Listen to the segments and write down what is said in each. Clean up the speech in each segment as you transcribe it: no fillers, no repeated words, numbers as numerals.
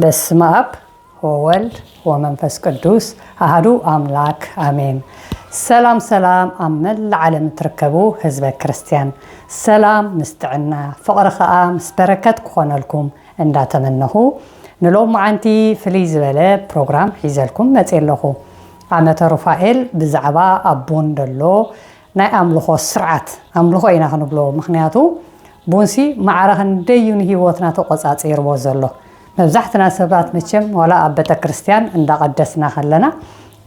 በስመ አብ ወወልድ ወመንፈስ ቅዱስ አሐዱ አምላክ አሜን። ሰላም ሰላም ኣብ መላእ ዓለም ትርከቡ ህዝበ ክርስቲያን ሰላም ምስጥዕና ፍቕሪ ከዓ ምስ በረከት ክኾነልኩም እንዳተመነኹ ንሎም መዓንቲ ፍልይ ዝበለ ፕሮግራም ሒዘልኩም መፅእ ኣለኹ። ዓመተ ሩፋኤል ብዛዕባ ኣቦን ደሎ ናይ ኣምልኾ ስርዓት ኣምልኾ ኢና ክንብሎ ምክንያቱ ቡንሲ ማዕረኽ እንደዩ ንሂወትና ተቆፃፂርዎ ዘሎ መብዛሕትና ሰባት መቸም ዋላ ኣብ ቤተ ክርስቲያን እንዳቀደስና ከለና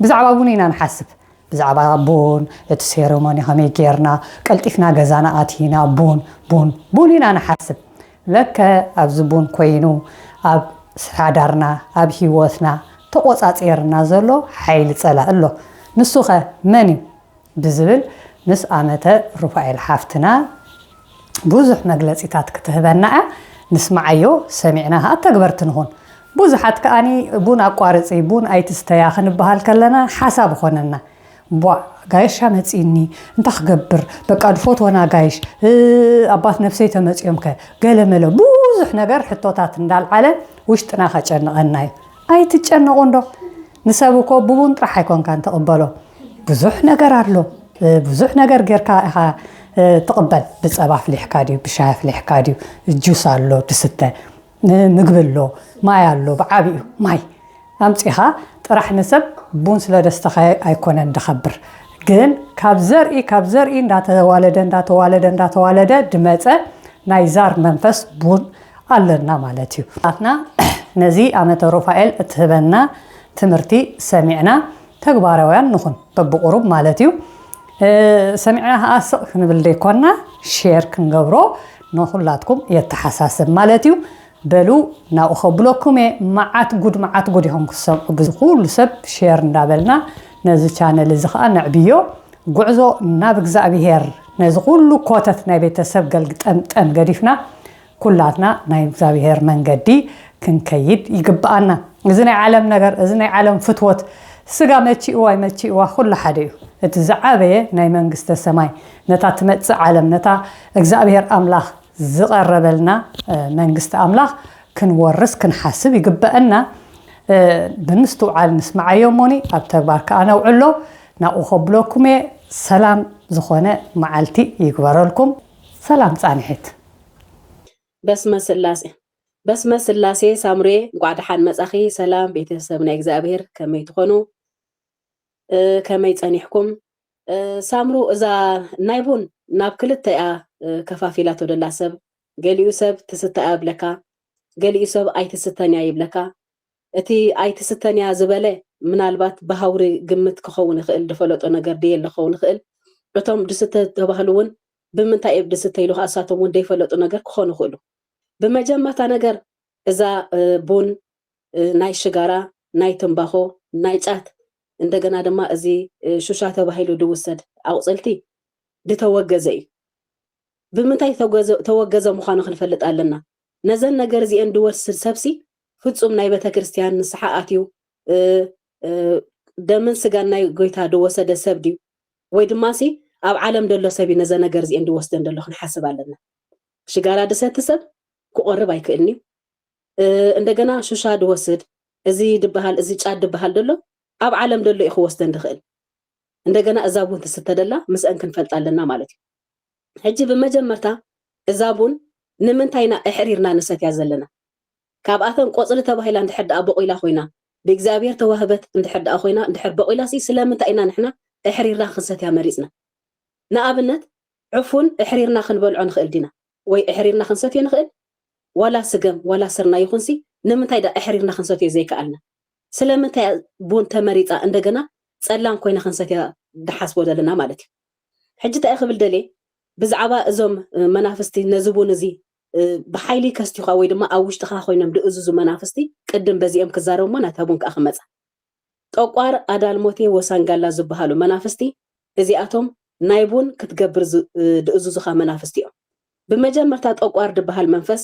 ብዛዕባ ቡን ኢና ንሓስብ ብዛዕባ ቡን እቲ ሴሬሞኒ ከመይ ጌርና ቀልጢፍና ገዛና ኣቲና ቡን ኢና ንሓስብ ለከ ኣብዚ ቡን ኮይኑ ኣብ ስራዳርና ኣብ ሂወትና ተቆፃፂርና ዘሎ ሓይሊ ፀላ ኣሎ ንሱ ኸ መን እዩ ብዝብል ምስ ዓመተ ሩፋኤል ሓፍትና ብዙሕ መግለፂታት ክትህበና ንስማዓዮ ሰሚዕና ተግበርት ንኹን ብዙሓት ከኣኒ ቡን ኣቋርፂ ቡን ኣይትስተያ ክንበሃል ከለና ሓሳብ ኾነና ጋይሻ መፂኒ እንታይ ክገብር በቃ ድፎትወና ጋይሽ ኣባት ነፍሰይ ተመፂኦም ከ ገለመለ ብዙሕ ነገር ሕቶታት እንዳልዓለ ውሽጥና ከጨንቐና እዩ ኣይትጨነቑ እንዶ ንሰብ እኮ ብቡን ጥራሕ ኣይኮንካ ንተቕበሎ ብዙሕ ነገር ኣሎ ብዙሕ ነገር ጌርካ ኢኻ تقبل بصباح فليحكا ديو بشاي فليحكا ديو الجوس አሎ ድስተ ምግብ ኣሎ ማይ ኣሎ بعابيو ማይ ኣምፂኻ ጥራሕ ንሰብ ቡን ስለ ደስተኻ ኣይኮነን ድኸብር ግን ካብ ዘርኢ እንዳተዋለደ ድመፀ ናይ ዛር መንፈስ ቡን ኣለና ማለት እዩ ኣትና ነዚ ዓመተ ሩፋኤል እትህበና ትምህርቲ ሰሚዕና ተግባራውያን ንኹን በብቁሩብ ማለት እዩ ሰሚዕና ኣስቕ ክንብል ደይኮና ሼር ክንገብሮ ንኹላትኩም የተሓሳስብ ማለት እዩ በሉ ናብኡ ከብለኩም መዓት ጉድ ኢኹም ክሰምዑ ብዝኩሉ ሰብ ሼር እንዳበልና ነዚ ቻነል እዚ ከዓ ነዕብዮ ጉዕዞ ናብ እግዚኣብሄር ነዚ ኩሉ ኮተት ናይ ቤተሰብ ገልግጠምጠም ገዲፍና ኩላትና ናይ እግዚኣብሄር መንገዲ ክንከይድ ይግባአና እዚ ናይ ዓለም ነገር እዚ ናይ ዓለም ፍትወት ስጋ መቺእዋ ኩሉ ሓደ እዩ እቲ ዝዓበየ ናይ መንግስተ ሰማይ ነታ ትመጽእ ዓለም ነታ እግዚኣብሄር ኣምላኽ ዝቐረበልና መንግስተ ኣምላኽ ክንወርስ ክንሓስብ ይግባአና ብምስትውዓል ንስማዓዮ ሞኒ ኣብ ተግባር ከዓ ነውዕሎ ናብኡ ከብለኩም ሰላም ዝኾነ መዓልቲ ይግበረልኩም ሰላም ጻንሒት በስመ ስላሴ ሳምሬ ጓዕዳሓን መጻኺ ሰላም ቤተሰብ ናይ እግዚአብሔር ከመይ ትኾኑ ከመይ ጸኒሕኩም ሳምሩ እዛ ናይቡን ናብ ክልተ ከፋፊላቶ ደላ ሰብ ገሊኡ ሰብ ትስተያ ብለካ ገሊኡ ሰብ ኣይትስተንያ ይብለካ እቲ ኣይትስተንያ ዝበለ ምናልባት በሃውሪ ግምት ክኸውን ይኽእል ድፈለጦ ነገር ደየለ ክኸውን ይኽእል እቶም ድስተ ተባህሉውን ብምንታይ እብ ድስተ ኢሉ ኣሳቶም እውን ደይፈለጡ ነገር ክኾኑ ይኽእሉ በመጀመርታ ነገር እዛ ቡን ናይ ሽጋራ ናይ ትንባኾ ናይ ጫት እንደገና ድማ እዚ ሹሻ ተባሂሉ ድውሰድ ኣቁፅልቲ ድተወገዘ እዩ ብምንታይ ተወገዘ ምዃኑ ክንፈልጥ ኣለና ነዘን ነገር እዚ እንድወስድ ሰብሲ ፍጹም ናይ ቤተ ክርስቲያን ንስሓ ኣትዩ ደምን ስጋን ናይ ጎይታ ድወሰደ ሰብ ድዩ ወይ ድማሲ ኣብ ዓለም ደሎ ሰብ ነዘ ነገር እዚ እንድወስድ እንደሎ ክንሓስብ ኣለና ሽጋራ ድሰቲ ሰብ ክቆርብ ኣይክእልኒ እንደገና ሹሻ ድወስድ እዚ ድበሃል እዚ ጫት ድበሃል ደሎ ኣብ ዓለም ደሎ ይኽወስደ እንድኽእል እንደገና እዛ ቡን ትስተደላ ምስአን ክንፈልጥ ኣለና ማለት እዩ ሕጂ በመጀመርታ እዛ ቡን ንምንታይና እሕሪርና ንሰትያ ዘለና ካብኣተን ቆፅሊ ተባሂላ እንድሕር በቆይላ ኮይና ብእግዚአብሔር ተዋህበት እንድሕር ኮይና እንድሕር በቆይላሲ ስለምንታይ ኢና ንሕና እሕሪርና ክንሰትያ መሪፅና ንኣብነት ዕፉን እሕሪርና ክንበልዖ ንኽእል ዲና ወይ እሕሪርና ክንሰትዮ ንኽእል ዋላ ስገም ዋላ ስርና ይኹንሲ ንምንታይ ዳ እሕሪርና ክንሰትዮ ዘይከኣልና ስለምንታይ ቡን ተመሪፃ እንደገና ፀላም ኮይና ክንሰትያ ድሓስቦ ዘለና ማለት እዩ ሕጂ እንታይ ክብል ደሌ ብዛዕባ እዞም መናፍስቲ ነዚ ቡን እዚ ብሓይሊ ከስቲኻ ወይ ድማ ኣብ ውሽጥኻ ኮይኖም ድእዝዙ መናፍስቲ ቅድም በዚኦም ክዛረብሞ ናታ ቡን ከዓ ክመፃ ጠቋር ኣዳልሞቴ ወሳንጋላ ዝበሃሉ መናፍስቲ እዚኣቶም ናይ ቡን ክትገብር ድእዝዙኻ መናፍስቲ እዮም ብመጀመርታ ጠቋር ድበሃል መንፈስ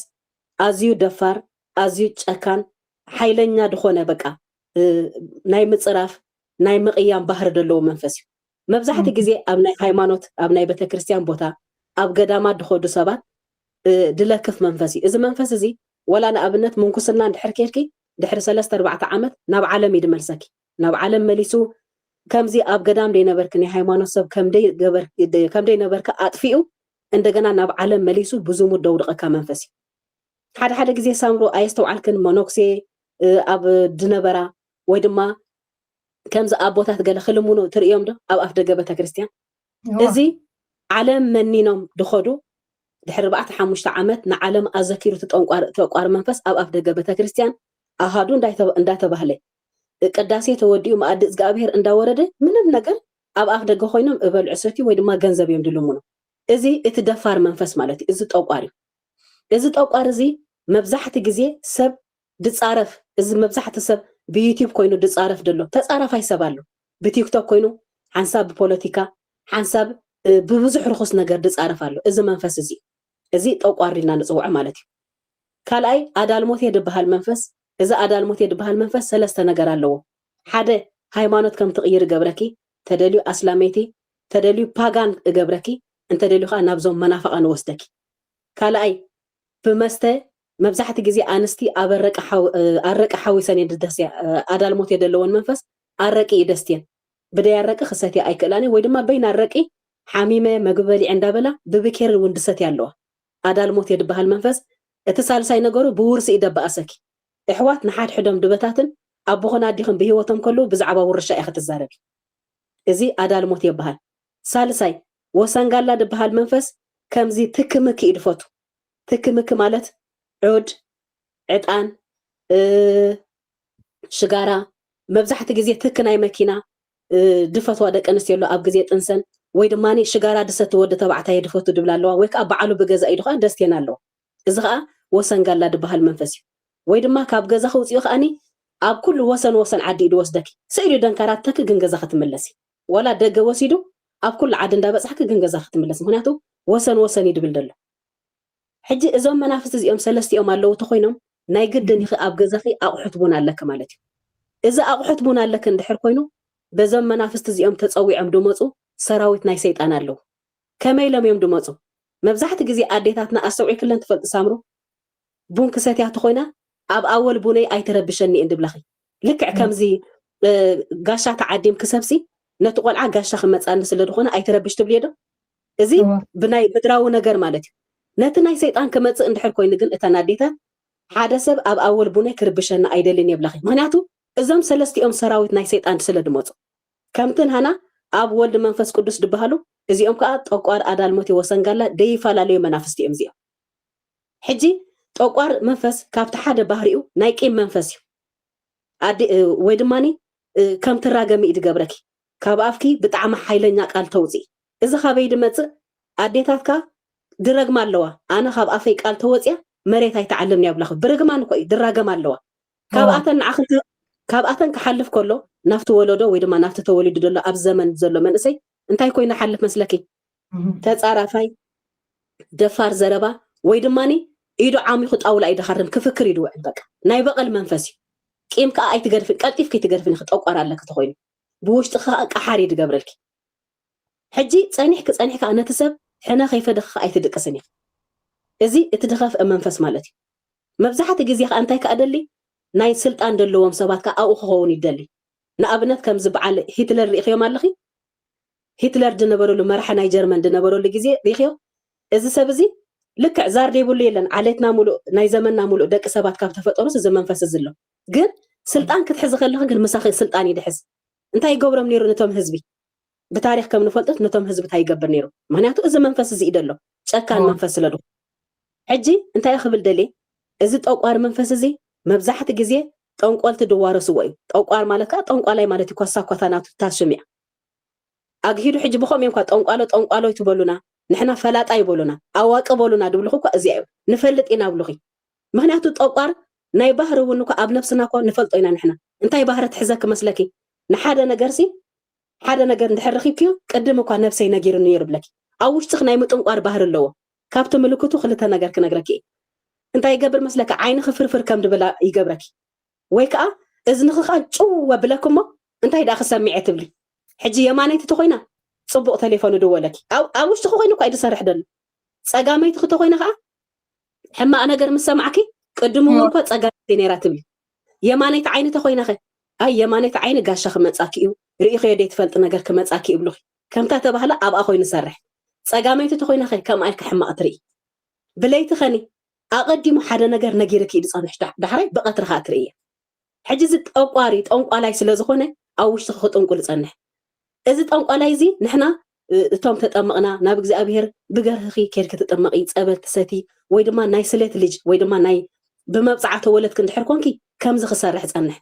ኣዝዩ ደፋር ኣዝዩ ጨካን ሓይለኛ ድኾነ በቃ ናይ ምፅራፍ ናይ ምቕያም ባህሪ ደለዎ መንፈስ እዩ መብዛሕቲ ግዜ ኣብ ናይ ሃይማኖት ኣብ ናይ ቤተ ክርስቲያን ቦታ ኣብ ገዳማት ድኸዱ ሰባት ድለክፍ መንፈስ እዩ እዚ መንፈስ እዚ ወላ ንኣብነት ምንኩስና እንድሕር ከይድኪ دحر 3-4 عامات ناب عالم يدملسك ناب عالم مليسو كمزي اب قدام دي نبركني هايمانوت سب كم دي نبرك اطفيو እንደገና ናብ ዓለም መሊሱ ብዙ ሙደውድቀካ መንፈሲ ሓደ ግዜ ሳምሮ ኣይስተውዓልክን ሞኖክሴ ኣብ ድነበራ ወይ ድማ ከምዚ ኣቦታት ገለ ክልሙኑ ትርእዮም ዶ ኣብ ኣፍ ደገ ቤተክርስትያን እዚ ዓለም መኒኖም ድኸዱ ድሕሪ 4-5 ዓመት ንዓለም ኣዘኪሩ ተጠንቋር መንፈስ ኣብ ኣፍ ደገ ቤተክርስትያን ኣሃዱ እንዳተባህለ ቅዳሴ ተወዲኡ ማኣዲ እግዚአብሔር እንዳወረደ ምንም ነገር ኣብ ኣፍ ደገ ኮይኖም እበልዑ ሰቲ ወይ ድማ ገንዘብ እዮም ድልሙኑ እዚ እቲ ደፋር መንፈስ ማለት እዚ ጠቋር እዚ ጠቋር እዚ መብዛሕቲ ግዜ ሰብ ድጻረፍ እዚ መብዛሕቲ ሰብ ብዩቲዩብ ኮይኑ ድጻረፍ ደሎ ተጻረፋይ ሰብ ኣሎ ብቲክቶክ ኮይኑ ሓንሳብ ብፖለቲካ ሓንሳብ ብብዙሕ ርኩስ ነገር ድጻረፍ ኣሎ እዚ መንፈስ እዚ ጠቋር ኢልና ንጽውዖ ማለት እዩ ካልኣይ ኣዳልሞት የድበሃል መንፈስ እዚ ኣዳልሞት የድበሃል መንፈስ ሰለስተ ነገር ኣለዎ ሓደ ሃይማኖት ከም ትቕይር ገብረኪ ተደልዩ ኣስላሜቲ ተደልዩ ፓጋን ገብረኪ انت دليخا نابزوم منافقه نوسدك كالاي بمسته مبزحت غزي انستي ارق حويسن يددسي ادال موت يدلون منفس ارقي يدستين بدا يرق خساتي ايكلاني ወይ ድማ بين ارقي حميمه مغبلي عندبلا ببكير وندسات ያለው ادال موت يدبሃል መንፈስ እቲ ሳልሳይ ነገሩ ብውርሲ ይደባኣሰኪ እሕዋት ንሓድ ሕዶም ድበታትን ኣቦኾና ዲኹም ብህይወቶም ከሉ ብዛዕባ ውርሻ ኢኸ ትዛረቢ እዚ ادال موت ይበሃል ሳልሳይ ወሰንጋላ ድበሃል መንፈስ ከምዚ ትክምክ ይድፈቱ ትክምክ ማለት ዑድ ዕጣን ሽጋራ መብዛሕቲ ግዜ ትክናይ መኪና ድፈትዋ ደቂ ኣንስትዮ ኣሎ ኣብ ግዜ ጥንሰን ወይ ድማኒ ሽጋራ ድሰት ወዲ ተባዕታይ ድፈቱ ድብላ ኣለዋ ወይ ከዓ በዓሉ ብገዛ ኢድኻ ደስቴና ኣለዋ እዚ ከዓ ወሰንጋላ ድበሃል መንፈስ እዩ ወይ ድማ ካብ ገዛ ክውፅኡ ከኣኒ ኣብ ኩሉ ወሰን ዓዲ ድወስደኪ ስእሊ ደንካራት ተክ ግን ገዛ ክትመለሲ ወላ ደገ ወሲዱ ኣብ ኩሉ ዓዲ እንዳበፅሕክ ግን ገዛ ክትመለስ ምክንያቱ ወሰን ይድብል ደሎ ሕጂ እዞም መናፍስት እዚኦም ሰለስቲኦም ኣለው ተኮይኖም ናይ ግድን ይኺ ኣብ ገዛኺ ኣቑሑት ቡን ኣለክ ማለት እዩ እዚ ኣቑሑት ቡን ኣለክ እንድሕር ኮይኑ በዞም መናፍስት እዚኦም ተፀዊዖም ድመፁ ሰራዊት ናይ ሰይጣን ኣለው ከመይ ኢሎም እዮም ድመፁ መብዛሕቲ ግዜ ኣዴታትና ኣስተውዒ ክለን ትፈልጥ ሳምሩ ቡን ክሰትያ ተኮይና ኣብ ኣወል ቡነይ ኣይተረብሸኒ እንድብለኺ ልክዕ ከምዚ ጋሻ ተዓዲም ክሰብሲ ነቲ ቆልዓ ጋሻ ክመፃኒ ስለድኾነ ኣይተረብሽ ትብልየ ዶ እዚ ብናይ ምድራዊ ነገር ማለት እዩ ነቲ ናይ ሰይጣን ክመፅእ እንድሕር ኮይኑ ግን እተን ኣዴታት ሓደ ሰብ ኣብ ኣወል ቡነይ ክርብሸና ኣይደልን የብለኺ ምክንያቱ እዞም ሰለስቲኦም ሰራዊት ናይ ሰይጣን ስለድመፁ ከምቲ ንሃና ኣብ ወልዲ መንፈስ ቅዱስ ድበሃሉ እዚኦም ከዓ ጠቋር ኣዳልሞት ወሰንጋላ ደይፈላለዩ መናፍስቲ እዮም እዚኦም ሕጂ ጠቋር መንፈስ ካብቲ ሓደ ባህሪኡ ናይ ቂም መንፈስ እዩ ወይ ድማኒ ከም ትራገሚ ይድገብረኪ ካብ ኣፍኪ ብጣዕሚ ሓይለኛ ቃል ተውፅኢ እዚ ካበይ ድመፅእ ኣዴታትካ ድረግማ ኣለዋ ኣነ ካብ ኣፈይ ቃል ተወፅያ መሬት ኣይተዓልምኒ ያብላኹ ብርግማን እኮ ድራገም ኣለዋ ካብኣተን ክሓልፍ ከሎ ናፍቲ ወለዶ ወይ ድማ ናፍቲ ተወሊዱ ዘሎ ኣብ ዘመን ዘሎ መንእሰይ እንታይ ኮይኑ ሓልፍ መስለኪ ተፃራፋይ ደፋር ዘረባ ወይ ድማኒ ኢዱ ዓሚኹ ጣውላ ይደኻርም ክፍክር ይድውዕል በቃ ናይ በቐል መንፈስ እዩ ቂም ከዓ ኣይትገድፍን ቀልጢፍኪ ትገድፍን ክጠቋር ኣለክ ተኮይኑ ብውሽጢ ቀሓሪ ድገብረልኪ ሕጂ ፀኒሕካ ነቲ ሰብ ሕነ ከይፈደኽ ኣይትድቅስን ኢኻ እዚ እቲ ድኸፍአ መንፈስ ማለት እዩ መብዛሕቲ ግዜ ከዓ እንታይ ከኣደሊ ናይ ስልጣን ደለዎም ሰባት ከዓ ኣብኡ ክኸውን ይደሊ ንኣብነት ከም ዝበዓል ሂትለር ሪኢኽዮም ኣለኺ ሂትለር ድነበረሉ መራሒ ናይ ጀርመን ድነበረሉ ግዜ ሪኢኽዮ እዚ ሰብ እዚ ልክዕ ዛር ደይብሉ የለን ዓሌትና ሙሉእ ናይ ዘመንና ሙሉእ ደቂ ሰባት ካብ ተፈጠሩስ እዚ መንፈስ እዚ ኣሎ ግን ስልጣን ክትሕዚ ከለኻ ግን ምሳኺ ስልጣን ይድሕዝ እንታይ ይገብሮም ነይሩ ነቶም ህዝቢ بتاريخ كم نفلت نتوم حزب تاي قبر نيرو معناته إذا منفس زي إدلو شكان منفس لدو حجي أنت يا خبل دلي إذا تأقوار منفس زي مبزحة جزية تأقوال تدوار سوي تأقوار مالكا تأقوالي مالتي كوسا كوثانات تاشميع أجهيدو حجي بخوم يمكن تأقوالو يتبولونا نحنا فلات أي بولونا أواك بولونا دبلخو كأزيعو نفلت إنا بلخي معناته تأقوار ناي بحر ونوكا أب نفسنا كو نفلت إنا نحنا أنت يا بحر تحزك مسلكي نحادا نجرسي حدا نجر ندحر رخيبكيو قدم اكو نفسي نجير نير بلكي او وشتخ ناي مطنقار بحر اللو كابت ملكتو خلتها نجر كنجركي انت يقبر مسلك عين خفرفر كم دبلا يقبركي ويكا اذن خا جو بلاكم انت يدا خسمعت بلي حجي يمانيت تخوينا صبق تليفون دولكي او وشتخ خوينو قايد صرح دل صقاميت خ تخوينا خا حما انا جر مسمعكي قدمو ملكو صقاميت نيرات بلي የማነይት ዓይኒ ተኮይናኸ ኣይ የማነይት ዓይኒ ጋሻ ክመጻኪ እዩ ርኢኸ የደይ ትፈልጥ ነገር ክመጻኪ ይብሉ ከምታ ተባህላ ኣብኣ ኮይኑ ሰርሕ ፀጋመይቲ ተኮይናኸ ከም ኣልካ ሕማቕ ትርኢ ብለይቲ ኸኒ ኣቐዲሙ ሓደ ነገር ነጊርክ ኢድ ጸንሕ ዳሕራይ በቐትርኻ ትርእየ ሕጂ እዚ ጠንቋላይ ስለ ዝኾነ ኣብ ውሽጢ ክጥንቁል ጸንሕ እዚ ጠንቋላይ እዚ ንሕና እቶም ተጠመቕና ናብ እግዚኣብሔር ብገርህኺ ከድክ ተጠመቒ ፀበል ትሰቲ ወይ ድማ ናይ ስለት ልጅ ወይ ድማ ናይ ብመብፃዕተ ወለድክ እንድሕር ኮንኪ ከምዚ ክሰርሕ ጸንሕ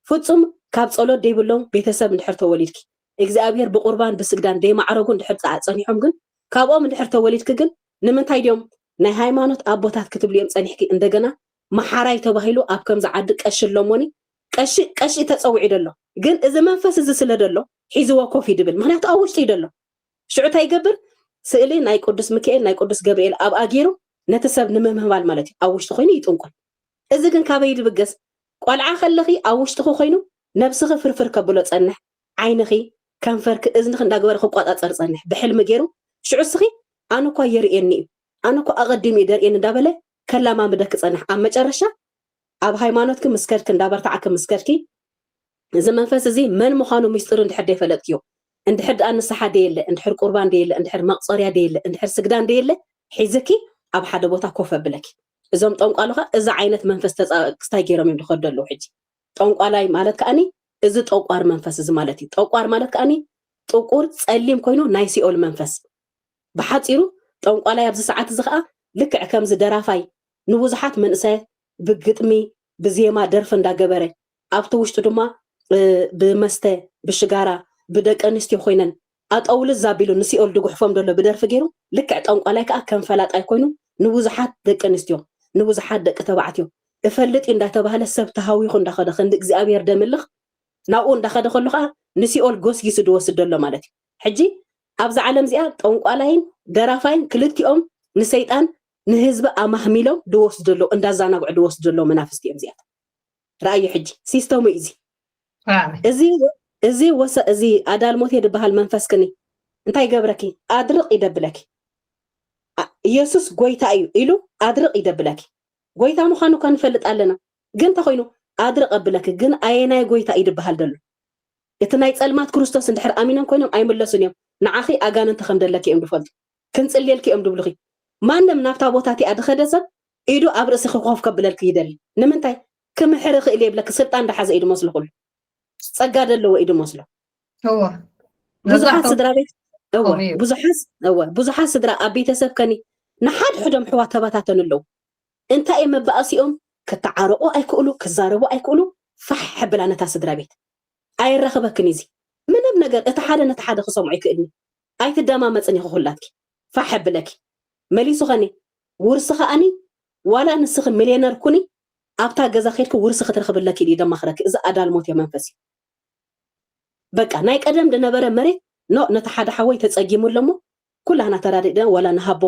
ፍጹም ካብ ጸሎት ደይብሎም ቤተሰብ እንድሕር ተወሊድኪ እግዚኣብሔር ብቁርባን ብስግዳን ደይማዕረጉ እንድሕር ጸኒሖም ግን ካብኦም እንድሕር ተወሊድክ ግን ንምንታይ ድዮም ናይ ሃይማኖት ኣቦታት ክትብሉ እዮም ጸኒሕኪ እንደገና መሓራይ ተባሂሉ ኣብ ከምዚ ዓዲ ቀሺ ኣሎሞኒ ቀሺ ተፀውዒ ደሎ ግን እዚ መንፈስ እዚ ስለ ደሎ ሒዝዎ ኮፍ ይድብል ምክንያቱ ኣብ ውሽጢ ደሎ ሽዑታ ይገብር ስእሊ ናይ ቅዱስ ሚካኤል ናይ ቅዱስ ገብርኤል ኣብ ኣጊሩ ነቲ ሰብ ንምምህባል ማለት እዩ ኣብ ውሽጢ ኮይኑ ይጥንቆል እዚ ግን ካበይ ድብገስ ቆልዓ ከለኺ ኣብ ውሽጢ ኮይኑ ነብስኺ ፍርፍር ከብሎ ጸንሕ ዓይንኺ ከንፈርክ እዝንኺ እንዳገበረ ክቆፃፀር ጸንሕ ብሕልሚ ገይሩ ሽዑ ስኺ ኣነ እኳ የርእየኒ እዩ ኣነ እኳ ኣቐዲሙ ይደርእየኒ እንዳበለ ከላማምደክ ጸንሕ ኣብ መጨረሻ ኣብ ሃይማኖትክ ምስከድክ እንዳበርታዕክ ምስከድኪ እዚ መንፈስ እዚ መን ምዃኑ ምስጢሩ እንድሕር ደይፈለጥክዮ እንድሕር ደኣ ንስሓ ደየለ እንድሕር ቁርባን ደየለ እንድሕር መቕፀርያ ደየለ እንድሕር ስግዳን ደየለ ሒዝኪ ኣብ ሓደ ቦታ ኮፍ ኣብለኪ እዞም ጠንቋሉኻ እዚ ዓይነት መንፈስ ክስታይ ገይሮም እዮም ዝኸዱ ሕጂ ጠንቋላይ ማለት ከኣኒ እዚ ጠቋር መንፈስ እዚ ማለት እዩ ጠቋር ማለት ከኣኒ ጥቁር ጸሊም ኮይኑ ናይ ሲኦል መንፈስ ብሓፂሩ ጠንቋላይ ኣብዚ ሰዓት እዚ ከዓ ልክዕ ከምዚ ደራፋይ ንብዙሓት መንእሰያት ብግጥሚ ብዜማ ደርፊ እንዳገበረ ኣብቲ ውሽጡ ድማ ብመስተ ብሽጋራ ብደቂ ኣንስትዮ ኮይነን ኣጠውል ዛቢሉ ንሲኦል ድጉሕፎም ደሎ ብደርፊ ገይሩ ልክዕ ጠንቋላይ ከዓ ከም ፈላጣይ ኮይኑ ንብዙሓት ደቂ ኣንስትዮ ንብዙሓት ደቂ ተባዕትዮ እፈልጥ እንዳተባሃለ ሰብ ተሃዊኹ እንዳኸደ ክንዲ እግዚኣብሔር ደምልኽ ናብኡ እንዳኸደ ከሉ ከዓ ንሲኦል ጎስጊሱ ድወስድ ደሎ ማለት እዩ ሕጂ ኣብዚ ዓለም እዚኣ ጠንቋላይን ደራፋይን ክልቲኦም ንሰይጣን ንህዝቢ ኣማህሚሎም ድወስድ ደሎ እንዳዛናግዑ ድወስድ ደሎ መናፍስቲ እዮም እዚኣት ረኣዩ ሕጂ ሲስተሙ እዚ ኣዳልሞቴ ድበሃል መንፈስ ክኒ እንታይ ገብረኪ ኣድርቕ ይደብለኪ ኢየሱስ ጎይታ እዩ ኢሉ ኣድርቕ ይደብለኪ ጎይታ ምዃኑ እኳ ንፈልጥ ኣለና ግን እንተኮይኑ ኣድርቕ ኣብለኪ ግን ኣየናይ ጎይታ እዩ ድበሃል ደሎ እቲ ናይ ጸልማት ክርስቶስ እንድሕር ኣሚኖም ኮይኖም ኣይምለሱን እዮም ንዓኺ ኣጋንንቲ ከም ደለኪ እዮም ድፈልጡ ክንጽልየልኪ እዮም ድብልኺ ማንም ናብታ ቦታት እያ ድኸደ ሰብ ኢዱ ኣብ ርእሲ ክኾፍ ከብለልኪ ይደሊ ንምንታይ ክምሕር ክእል የብለኪ ስልጣን እንዳሓዘ እዩ ድመስሎ ኩሉ ጸጋ ደለዎ እዩ ድመስሎ ብዙሓት ስድራ ቤት ብዙሓት ስድራ ኣብ ቤተሰብ ከኒ ንሓድ ሕዶም ሕዋት ተበታተኑ ኣለዉ እንታይ እዮም መባእሲኦም ክተዓረቑ ኣይክእሉ ክዛረቡ ኣይክእሉ ፋሕ ሕብላ ነታ ስድራ ቤት ኣይረኸበክን እዚ ምንም ነገር እቲ ሓደ ነቲ ሓደ ክሰምዑ ይክእልኒ ኣይትደማመፅን ኢኹ ኩላትኪ ፋሕ ሕብለኪ መሊሱ ኸኒ ውርሲ ኸኣኒ ዋላ ንስኺ ሚልዮነር ኩኒ ኣብታ ገዛ ኸድኪ ውርሲ ክትረኽብለኪ እዩ ደማኽረኪ እዚ ኣዳልሞት እዮ መንፈስ እዩ በቃ ናይ ቀደም ድነበረ መሬት ነቲ ሓደ ሓወይ ተፀጊሙ ኣሎሞ ኩላህና ተራዲእና ዋላ ንሃቦ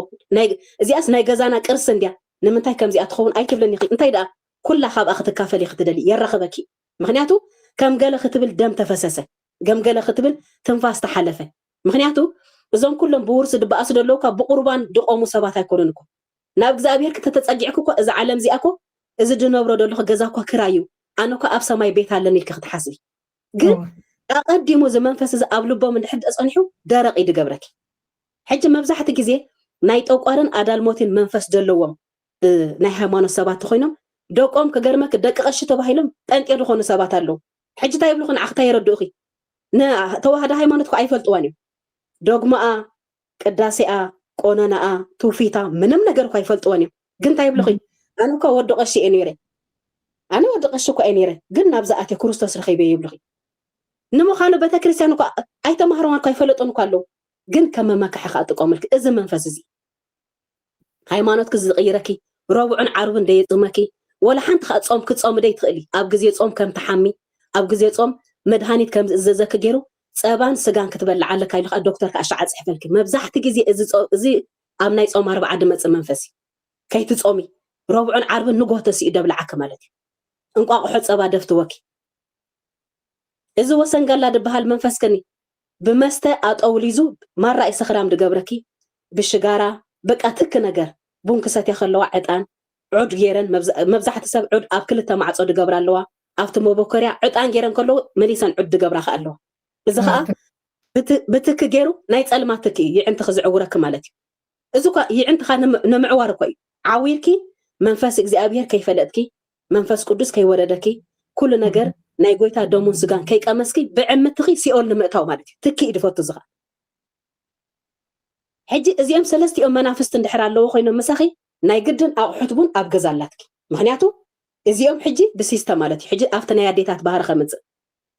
እዚኣስ ናይ ገዛና ቅርሲ እንድያ ንምንታይ ከምዚኣ ትኸውን ኣይትብለኒ ኺ እንታይ ደኣ ኩላ ካብኣ ክትካፈል ክትደሊ የረኸበኪ ምክንያቱ ከም ገለ ክትብል ደም ተፈሰሰ ከም ገለ ክትብል ትንፋስ ተሓለፈ ምክንያቱ እዞም ኩሎም ብውርሲ ድበኣሱ ደለውካ ብቁርባን ድቆሙ ሰባት ኣይኮኑን እኮ ናብ እግዚኣብሔር ክትተፀጊዕክ እኮ እዚ ዓለም እዚኣ እኮ እዚ ድነብሮ ደለኹ ገዛ እኳ ክራዩ ኣነ እኳ ኣብ ሰማይ ቤት ኣለኒ ኢልካ ክትሓስቢ ግን ኣቐዲሙ እዚ መንፈስ እዚ ኣብ ልቦም እንድሕር ፀኒሑ ደረቕ እዩ ድገብረኪ ሕጂ መብዛሕቲ ግዜ ናይ ጠቋርን ኣዳልሞትን መንፈስ ዘለዎም ናይ ሃይማኖት ሰባት ኮይኖም ደቆም ክገርመክ ደቂ ቀሺ ተባሂሎም ጠንጤር ዝኾኑ ሰባት ኣለዉ ሕጂ እንታይ ይብልኹ ንዓኽታ የረድኡኺ ንተዋህዶ ሃይማኖት እኳ ኣይፈልጥዋን እዮም ዶግማኣ ቅዳሴኣ ቆነናኣ ትውፊታ ምንም ነገር እኳ ኣይፈልጥዎን እዮም ግን እንታይ ይብልኹ ኣነ እኳ ወዲ ቀሺ እየ ነይረ ኣነ ወዲ ቀሺ እኳ እየ ነይረ ግን ናብዚ ኣትየ ክርስቶስ ረኺበ ይብልኺ ንምዃኑ ቤተክርስትያን እኳ ኣይተማሃሮን እኳ ኣይፈለጡን እኳ ኣለዉ ግን ከም መመካሒ ከዓ ጥቀመልኪ እዚ መንፈስ እዚ ሃይማኖትክ ዝቕይረኪ ረቡዕን ዓርብን ደየፅመኪ ወላ ሓንቲ ከዓ ጾም ክትጾም ደይ ትኽእሊ ኣብ ግዜ ጾም ከም ተሓሚ ኣብ ግዜ ጾም መድሃኒት ከም ዝእዘዘኪ ገይሩ ፀባን ስጋን ክትበልዕ ኣለካ ኢሉ ከዓ ዶክተር ከዓ ሸዓ ፅሕፈልኪ መብዛሕቲ ግዜ እዚ ኣብ ናይ ጾም 40 ድመፅእ መንፈስ እዩ ከይትጾሚ ረቡዕን ዓርብን ንጎተሲ እዩ ደብልዓኪ ማለት እዩ እንቋቑሖ ፀባ ደፍትወኪ እዚ ወሰንጋላ ድበሃል መንፈስ ከኒ ብመስተ ኣጠውሊዙ ማራእ ሰኽራም ድገብረኪ ብሽጋራ በቃ ትክ ነገር ቡን ክሰትያ ከለዋ ዕጣን ዑድ ገይረን መብዛሕቲ ሰብ ዑድ ኣብ ክልተ ማዕፆ ድገብራ ኣለዋ أفتو مبكريا عطان جيران كله مليسان عد جبرخ الله إذا خا بتك جيرو نايت ألماتك يعنت خزع ورك مالتي إذا كا يعنت خان نمعوار كوي عويركي منفس إجزابير كيف لدكي منفس قدس كي وردكي كل نجار نايجويتا دومون سجان كيك أمسكي بعمتخي سيول نمتاو مالتي تكي إدفوت تزغى حجي إزيام سلستي منافس تندحر الله خوينا مسخي نايجدن أو حتبون أبجزالاتك مهنياتو إزيام حجي بسيستم مالتي حجي أفتنا يديتات بحر خمس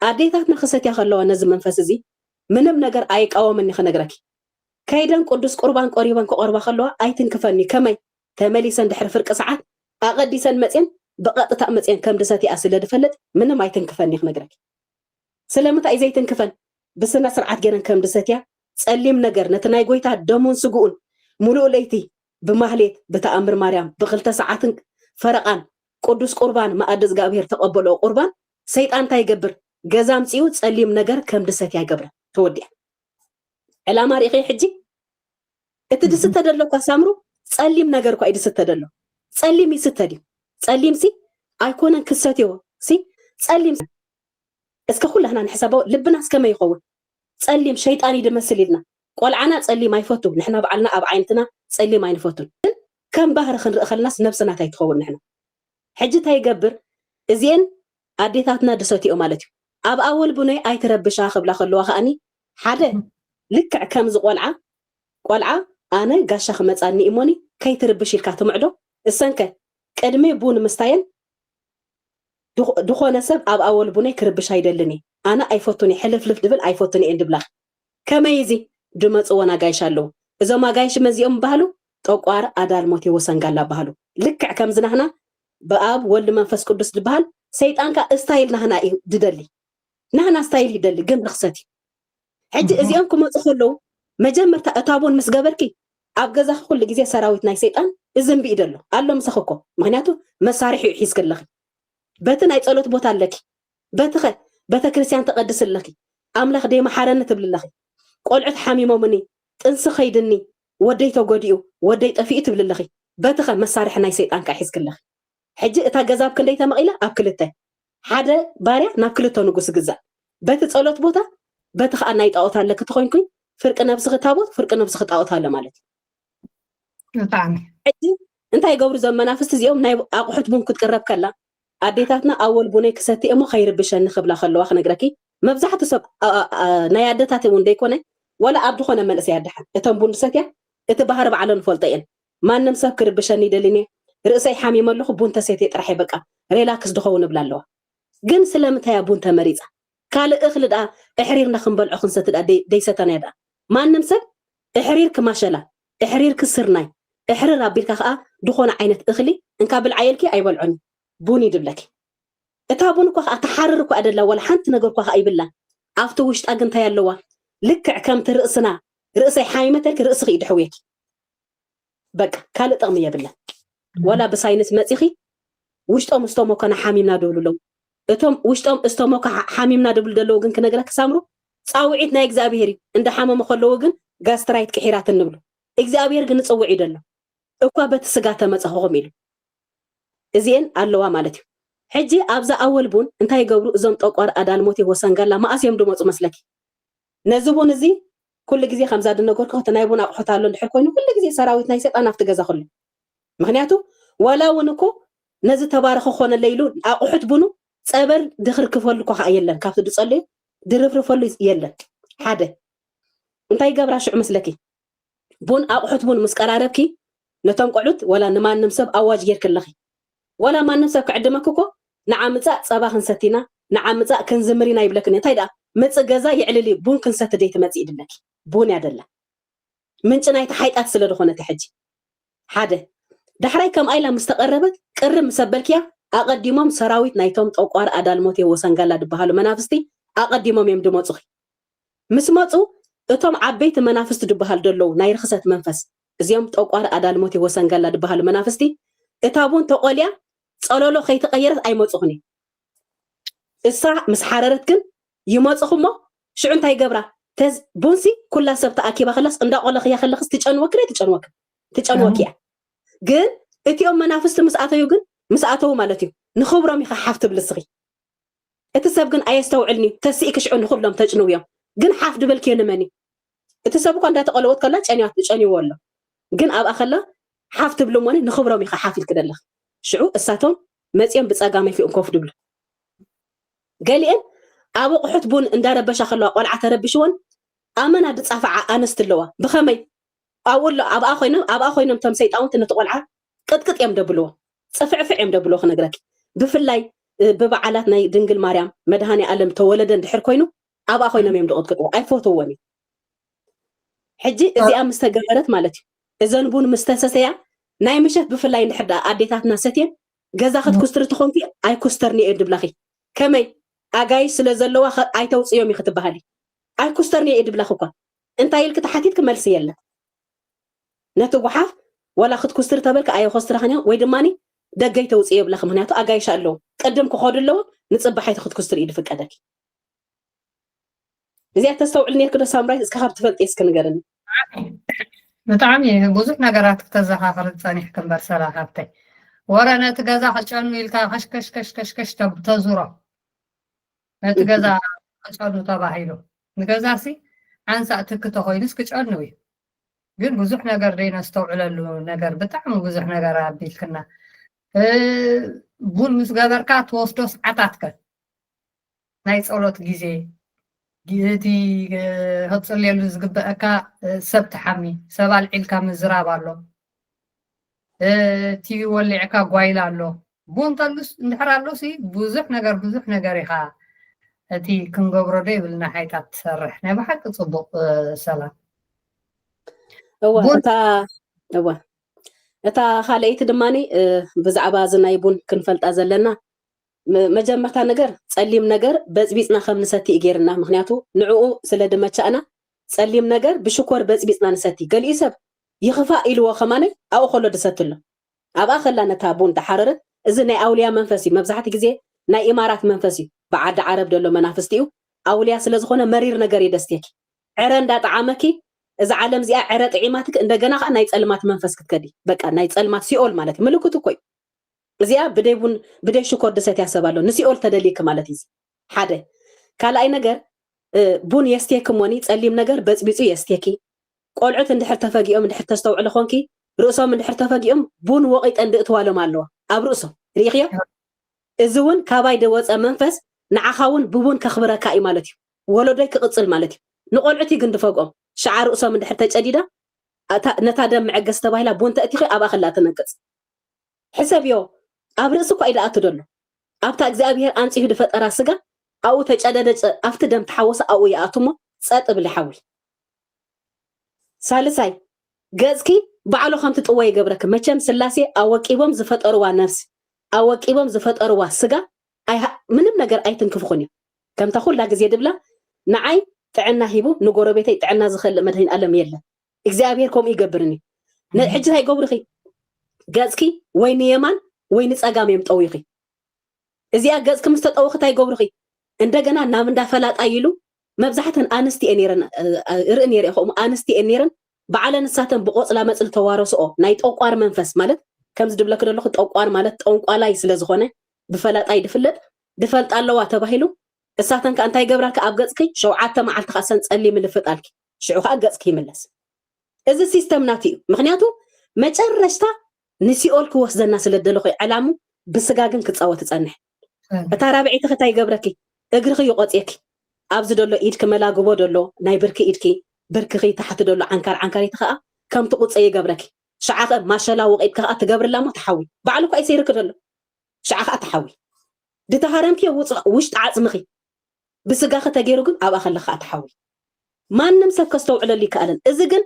أديتات نخست يا خلوا نزم منفس زي منم نجار أيك أو مني خنجركي كيدن قدس قربان قربا خلوا أيتن كفني كمي تملي سندحر فرق ساعات أغدي سن متين بقطة متين كم دساتي أسئلة دفلت منم أيتن كفني خنجركي سلامت أي زيتن كفن بس الناس سرعت جيران كم دساتيا سأليم نجار نتناي قويتها دمون سجون ملو ليتي بمهلت بتأمر مريم بغلت ساعات فرقان قدس قربان ما أدز جابير تقبلوا قربان سيد أنت يجبر جزام سيود سأليم نجار كم دساتيا جبر تودي على ما ريقي حجي اتدست تدلو كسامرو سأليم نجار كو أيدست تدلو سأليم يستدي سأليم سي أيكون كساتيو سي سأليم اسكا كل هنا نحسبه لبنا اسكما يقول سأليم شيطان يدمسل لنا قال عنا سأليم ما يفوتوا نحن بعلنا أب عينتنا سأليم ما يفوتوا كم بحر خلناس نفسنا تيتخول نحن حجتها يجبر زين أديتاتنا دسوتي أمالتي أب أول بني أي تربشها خبلا خلوها أني حدا لك كم قلعة أنا قاشا خمس أني إيموني كي تربشي الكاتم عدو السنكة قدمي بون مستين دخول نسب أب أول بني كربش هيدلني أنا أيفوتني حلف لف دبل أيفوتني إند بلا كما يزي دمت وانا جايش له إذا ما جايش مزيوم بهلو توقار أدار موتي وسنجلا بهلو لك كم زنهنا بأب ولا منفس قدس دبهل سيد أنك استايل نهنا ددلي نهنا استايل يدلي جنب رخصتي حتى إذا أنكم تخلوا مجمر تأتابون مسجبركي أبجزه كل جزء سراويت ناي سيد إذن بيدلو قال له مسخكو مهناته مسارح يحيز كله بتنا يتقلت بوت لك بتا كريستيان تقدس لك أملخ ديما حارنة تبل لك قلعت حامي مومني تنسى خيدني وديته قديو وديت أفيت تبل لك بتا مسارح ناي سيد أنك أحيز كله حجي إتا جزاب كليتا مقيلة أبكلته حدا بارع ناكلته نقص جزاء بتتقلت بوتا بتا أنا يتقوتها لك تخوينكم فرق نفسخ تابوت فرق نفسخ تقوتها لمالتي طبعا حجي انت يقبر زمان منافس زيوم ناي أقحت بون كتقرب كلا أديتاتنا أول بني كستي أمو خير بشان خبلا خلوا خنا جركي مبزحة سب نيادتها تون ديكونه ولا أبدو خنا من أسيادها إتم بون ستيا إتبهرب على الفلتين ما نمسك كرب بشان يدلني رأسي حامي ملخ بون تسيتي ترحي بقى ريلاكس دخون بلالوا جن سلامتها يا بون تمريضة قال اخلد احرير نخنبل عخن ستدا دي ستنادا ما نمسك احرير كماشلا احرير كسرناي احرير ربيلك خا دخون عينة اخلي انك بالعيلكي اي بالعني بوني دبلك اتابون كو اتحرر كو ادلا ولا حنت نغر كو اي بلا افتو وشت اغنتا يالوا لك كم ترأسنا رأسي حايمتك رأسي يدحويك بقى كال طقميه بلا ولا بساينس مصيخي وشتم استومو كان حاميمنا دولو اتم وشتم استومو حاميمنا دبل دلو ግን كنغرك سامرو صاوعيت ናይ እግዚአብሔር እንደ حمم خلو ግን ጋስትራይት كحيرات እንብሉ እግዚአብሔር ግን ጽውዕ ይደሎ እኳ በተስጋ ተመጽኸም ኢሉ እዚን አለዋ ማለት እዩ ሕጂ ኣብዛ ኣወል ቡን እንታይ ይገብሩ እዞም ጠቋር ኣዳልሞት ይወሰንጋላ ማእስዮም ደመጹ መስለኪ ነዝቡን እዚ ኩሉ ግዜ ከምዛ ድነገርኩ ተናይ ቡን ኣቅሑት ኣሎ እንድሕር ኮይኑ ኩሉ ግዜ ሰራዊት ናይ ሰይጣን ኣብቲ ገዛ ኩሉ ምክንያቱ ወላ ወንኮ ነዚ ተባረኸ ኾነ ለይሉ ኣቅሑት ቡኑ ጸበል ድኽር ክፈሉ ኮ የለን ካብቲ ድጸልዩ ድርፍርፈሉ የለን ሓደ እንታይ ገብራ ሽዑ መስለኪ ቡን ኣቅሑት ቡን መስቀራረብኪ ነቶም ቆዑት ወላ ንማንም ሰብ ኣዋጅ ጌርክለኺ ولا ما نمسك عدمككو نعمزا صباح نستينا نعمزا كنزمرينا يبلكن انتي دا مصغزا يعللي بون كنست ديت مصي يدلك بون يادلا منጭና يتحيطات سلا دخونه تحجي حاده دحراي كم ايلا مستقربت قرم مسبلكيا اقديمم سراويت نايتوم طوقار ادالموت يوسنغالا دبهالو منافستي اقديمم يمدمصخ مسمصو اتوم عبيت منافست دبهال دلو ناي رخصت منفس ازيوم طوقار ادالموت يوسنغالا دبهالو منافستي اتابون تقوليا صلولو خيتقيرت ايمصخني اسا مسحررتكن يمصخمو شو انت يغبرا تز بونسي كلها سبت اكيبا خلاص اندا قول خيا خلخس تچنوك تچنوكيا ግን እቲኦም መናፍስት مساتو ግን مساتو مالتي نخبرهم يخحفت بالسخي اتسابقن ايستوعلني تسيك شعون كلهم تجنوا يوم جن حاف دبل كين مني اتسابقوا عندها تقلوت كلا تشاني ولا جن اب اخلا حاف تبلو موني نخبرهم يخ حافل كده لخ شعو الساتهم مزيان بصاقامي فيهم كوف دبل قالين ابو قحط بون اندار بشا خلوا قلعه تربشون امنا دصافع انست اللوا بخمي اقول ابا خوينم تم سيطاونت نتقلعه قطقط يم دبلو صفعفع يم دبلو خنغرك بفلاي ببعالات ناي دنجل مريم مدهاني علم تولدن دحر كوينو ابا خوينم يم دقطقطو اي فوتووني حجي ازي مستغبرت مالتي اذن بون مستسسيا ناي مشت بفلاي نحدا اديتاتنا ستين غزاخت كستر تخونكي اي كسترني ادبلخي كمي اغاي سلازلوا اي توصيوم يختبهالي اي كسترني ادبلخكو انت يلك تحتيتك ملس يلا نتو وحاف ولا خد كستر تبلك اي خستر خنيا وي دماني دغاي توصيه بلخ مهنياتو اغاي شالو قدم كخودلو نصبحي تخد كستر يد فقدك زي تستوعلني كده سامراي اسك خاب تفلط اسك نغرن بطعمي بوزح نغرات تزخاخر تصانيح كنبر سلا خابتي ورنا تغزا خچانو يلكا خشكش كش كش كش تزورا نتغزا خچانو تباهيلو نغزاسي አንሳ ትክቶ ኮይንስ ከጫንው ግን ብዙሕ ነገር ደይና ዝተውዕለሉ ነገር በጣም ብዙሕ ነገር አብልክና ቡን ምስ ገበርካ ተወስዶ ሰዓታትከ ናይ ጸሎት ጊዜ ጊዜቲ ህጽልየሉ ዝግበአካ ሰብት ሓሚ ሰባል ዒልካ ምዝራብ ኣሎ ቲቪ ወሊዕካ ጓይላ ኣሎ ቡን ተልስ እንድሕር ኣሎሲ ብዙሕ ነገር ኢኻ እቲ ክንገብሮ ደይብልና ሓይታት ትሰርሕ ናይ ብሓቂ ጽቡቕ ሰላም እታ ካልአይቲ ድማኒ ብዛዕባ ዝናይ ቡን ክንፈልጣ ዘለና መጀመርታ ነገር ጸሊም ነገር በጽቢጽና ከም ንሰቲ ይጌርና ምክንያቱ ንዕኡ ስለ ድመቻእና ጸሊም ነገር ብሽኮር በጽቢጽና ንሰቲ ገሊኡ ሰብ ይኽፋ ኢልዎ ከማነ ኣብኡ ከሎ ድሰትሎ ኣብኣ ከላ ነታ ቡን ተሓረረት እዚ ናይ ኣውልያ መንፈሲ መብዛሕቲ ግዜ ናይ ኢማራት መንፈሲ بعد عرب دلو منافستيو أولياء سلزخونه مرير نجاري دستيك عرن دا طعامكي إذا علم زي عرت عيماتك إن دجنا نايت ألمات منفسك كدي بقى نايت ألمات سيول مالتي ملكوتو كوي زي بدي شكر دستي حسابالو نسيول تدليك مالتي حدا كلا أي نجار بون يستيك موني تسلم نجار بس بيصير يستيكي قلعت إن دحرت فاجئهم إن دحرت استوعب على خونكي رؤسهم إن دحرت فاجئهم بون وقت أن دقتوالو مالو أبرؤسهم ريخيا إزون كاباي دوت منفس نعخاون ببون كخبرك اي مالتي ولدي كقصل مالتي نقولعتي كندفقهم شعار رؤسهم من حتى جديده نتا دم معقس تبايلا بون تاتيخي ابا خلا تنقص حساب يو ابرسكو ايدا اتدلو ابتا اغزابير انصي هد فطرا سغا او تجدد افت دم تحوس او ياتمو صط بل حول سالساي غزكي بعلو خمت طوي يغبرك مچم سلاسي اوقيبم زفطروا نفس اوقيبم زفطروا سغا اي منم ነገር አይተንክፍኹን ከም ተኹላ ግዜ ድብላ ንዓይ ጥዕና ሂቡ ንጎረቤተይ ጥዕና ዝኸል መድህን ኣለም የለ እግዚአብሔር ከም ይገብርኒ ንሕጂ ታይ ገብርኺ ገጽኪ ወይ ንየማን ወይ ንጸጋም የምጠውይኺ እዚያ ገጽኪ ምስተጠውኺ ታይ ገብርኺ እንደገና ናብ እንዳፈላጣ ይሉ መብዛሕተን አንስቲ ኤኔረን ርእን የሪኹም አንስቲ ኤኔረን በዓለን ሳተን በቆጽላ መጽል ተዋረስኦ ናይ ጠቋር መንፈስ ማለት ከም ዝድብለክ ደለኹ ጠቋር ማለት ጠንቋላይ ስለዝኾነ بفلات دفلت الله تباهلو الساعتن كأنت يجبرك أبجزكي شو عادة مع التخصص اللي من الفتالك شو أبجزكي ملص إذا السيستم ناتي مخنياتو ما ترشتا نسيولك وسط الناس اللي دلوخي علامو بسجاجن كتصوت تصنح ترى بعيد ختا يجبركي اجرخي يقطيك أبز دلو إيد كملا جبو دلو نايبركي إيدكي بركي تحت دلو عنكاري تخاء كم تقول سي يجبركي شعاق ما شاء الله وقيت كأت جبر لا ما تحوي بعلوك أي سير كدلو شعاق أتحوي دي تهارمكي وش تعزمخي بسقاخة تجيروجن أبا خلخ أتحوي ما نمسك كستو على اللي كألن إذن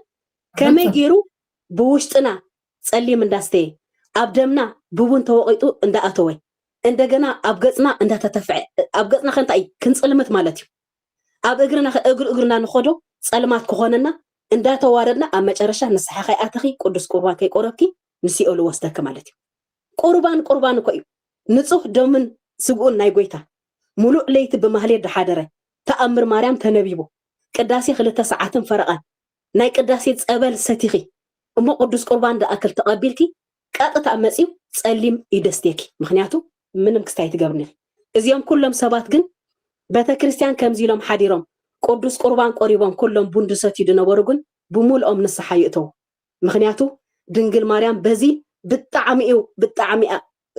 كما يجيرو بوشتنا تسألي من داستي أبدمنا بوون توقيتو إندا أتوي إندا جنا أبجتنا إندا تتفع أبجتنا خنت أي كنت سلمت مالتي أجرنا نخدو سلمات كهوننا إندا تواردنا أما جرشة نصحى أتخي قدس قربان كي قربكي نسيء له وسط كمالتي قربان كوي نصح دومن سجون نايجويتا ملوء ليت بمهلي الدحادرة تأمر مريم تنبيبو قداسي خلت ساعات فرقان ناي قداسي تقبل ستيخي أما قدس قربان دا أكل تقبلكي قاطة أمسيو تسلم إيدستيكي مخنياتو منم كستاي تقبرني إزيام كلهم سبات جن بتا كريستيان كمزيلهم حديرهم قدوس قربان قريبهم كلهم بوندسات يدنبرغن بمولهم نصح يأتوا مخنياتو دنجل مريم بزي بالطعمئو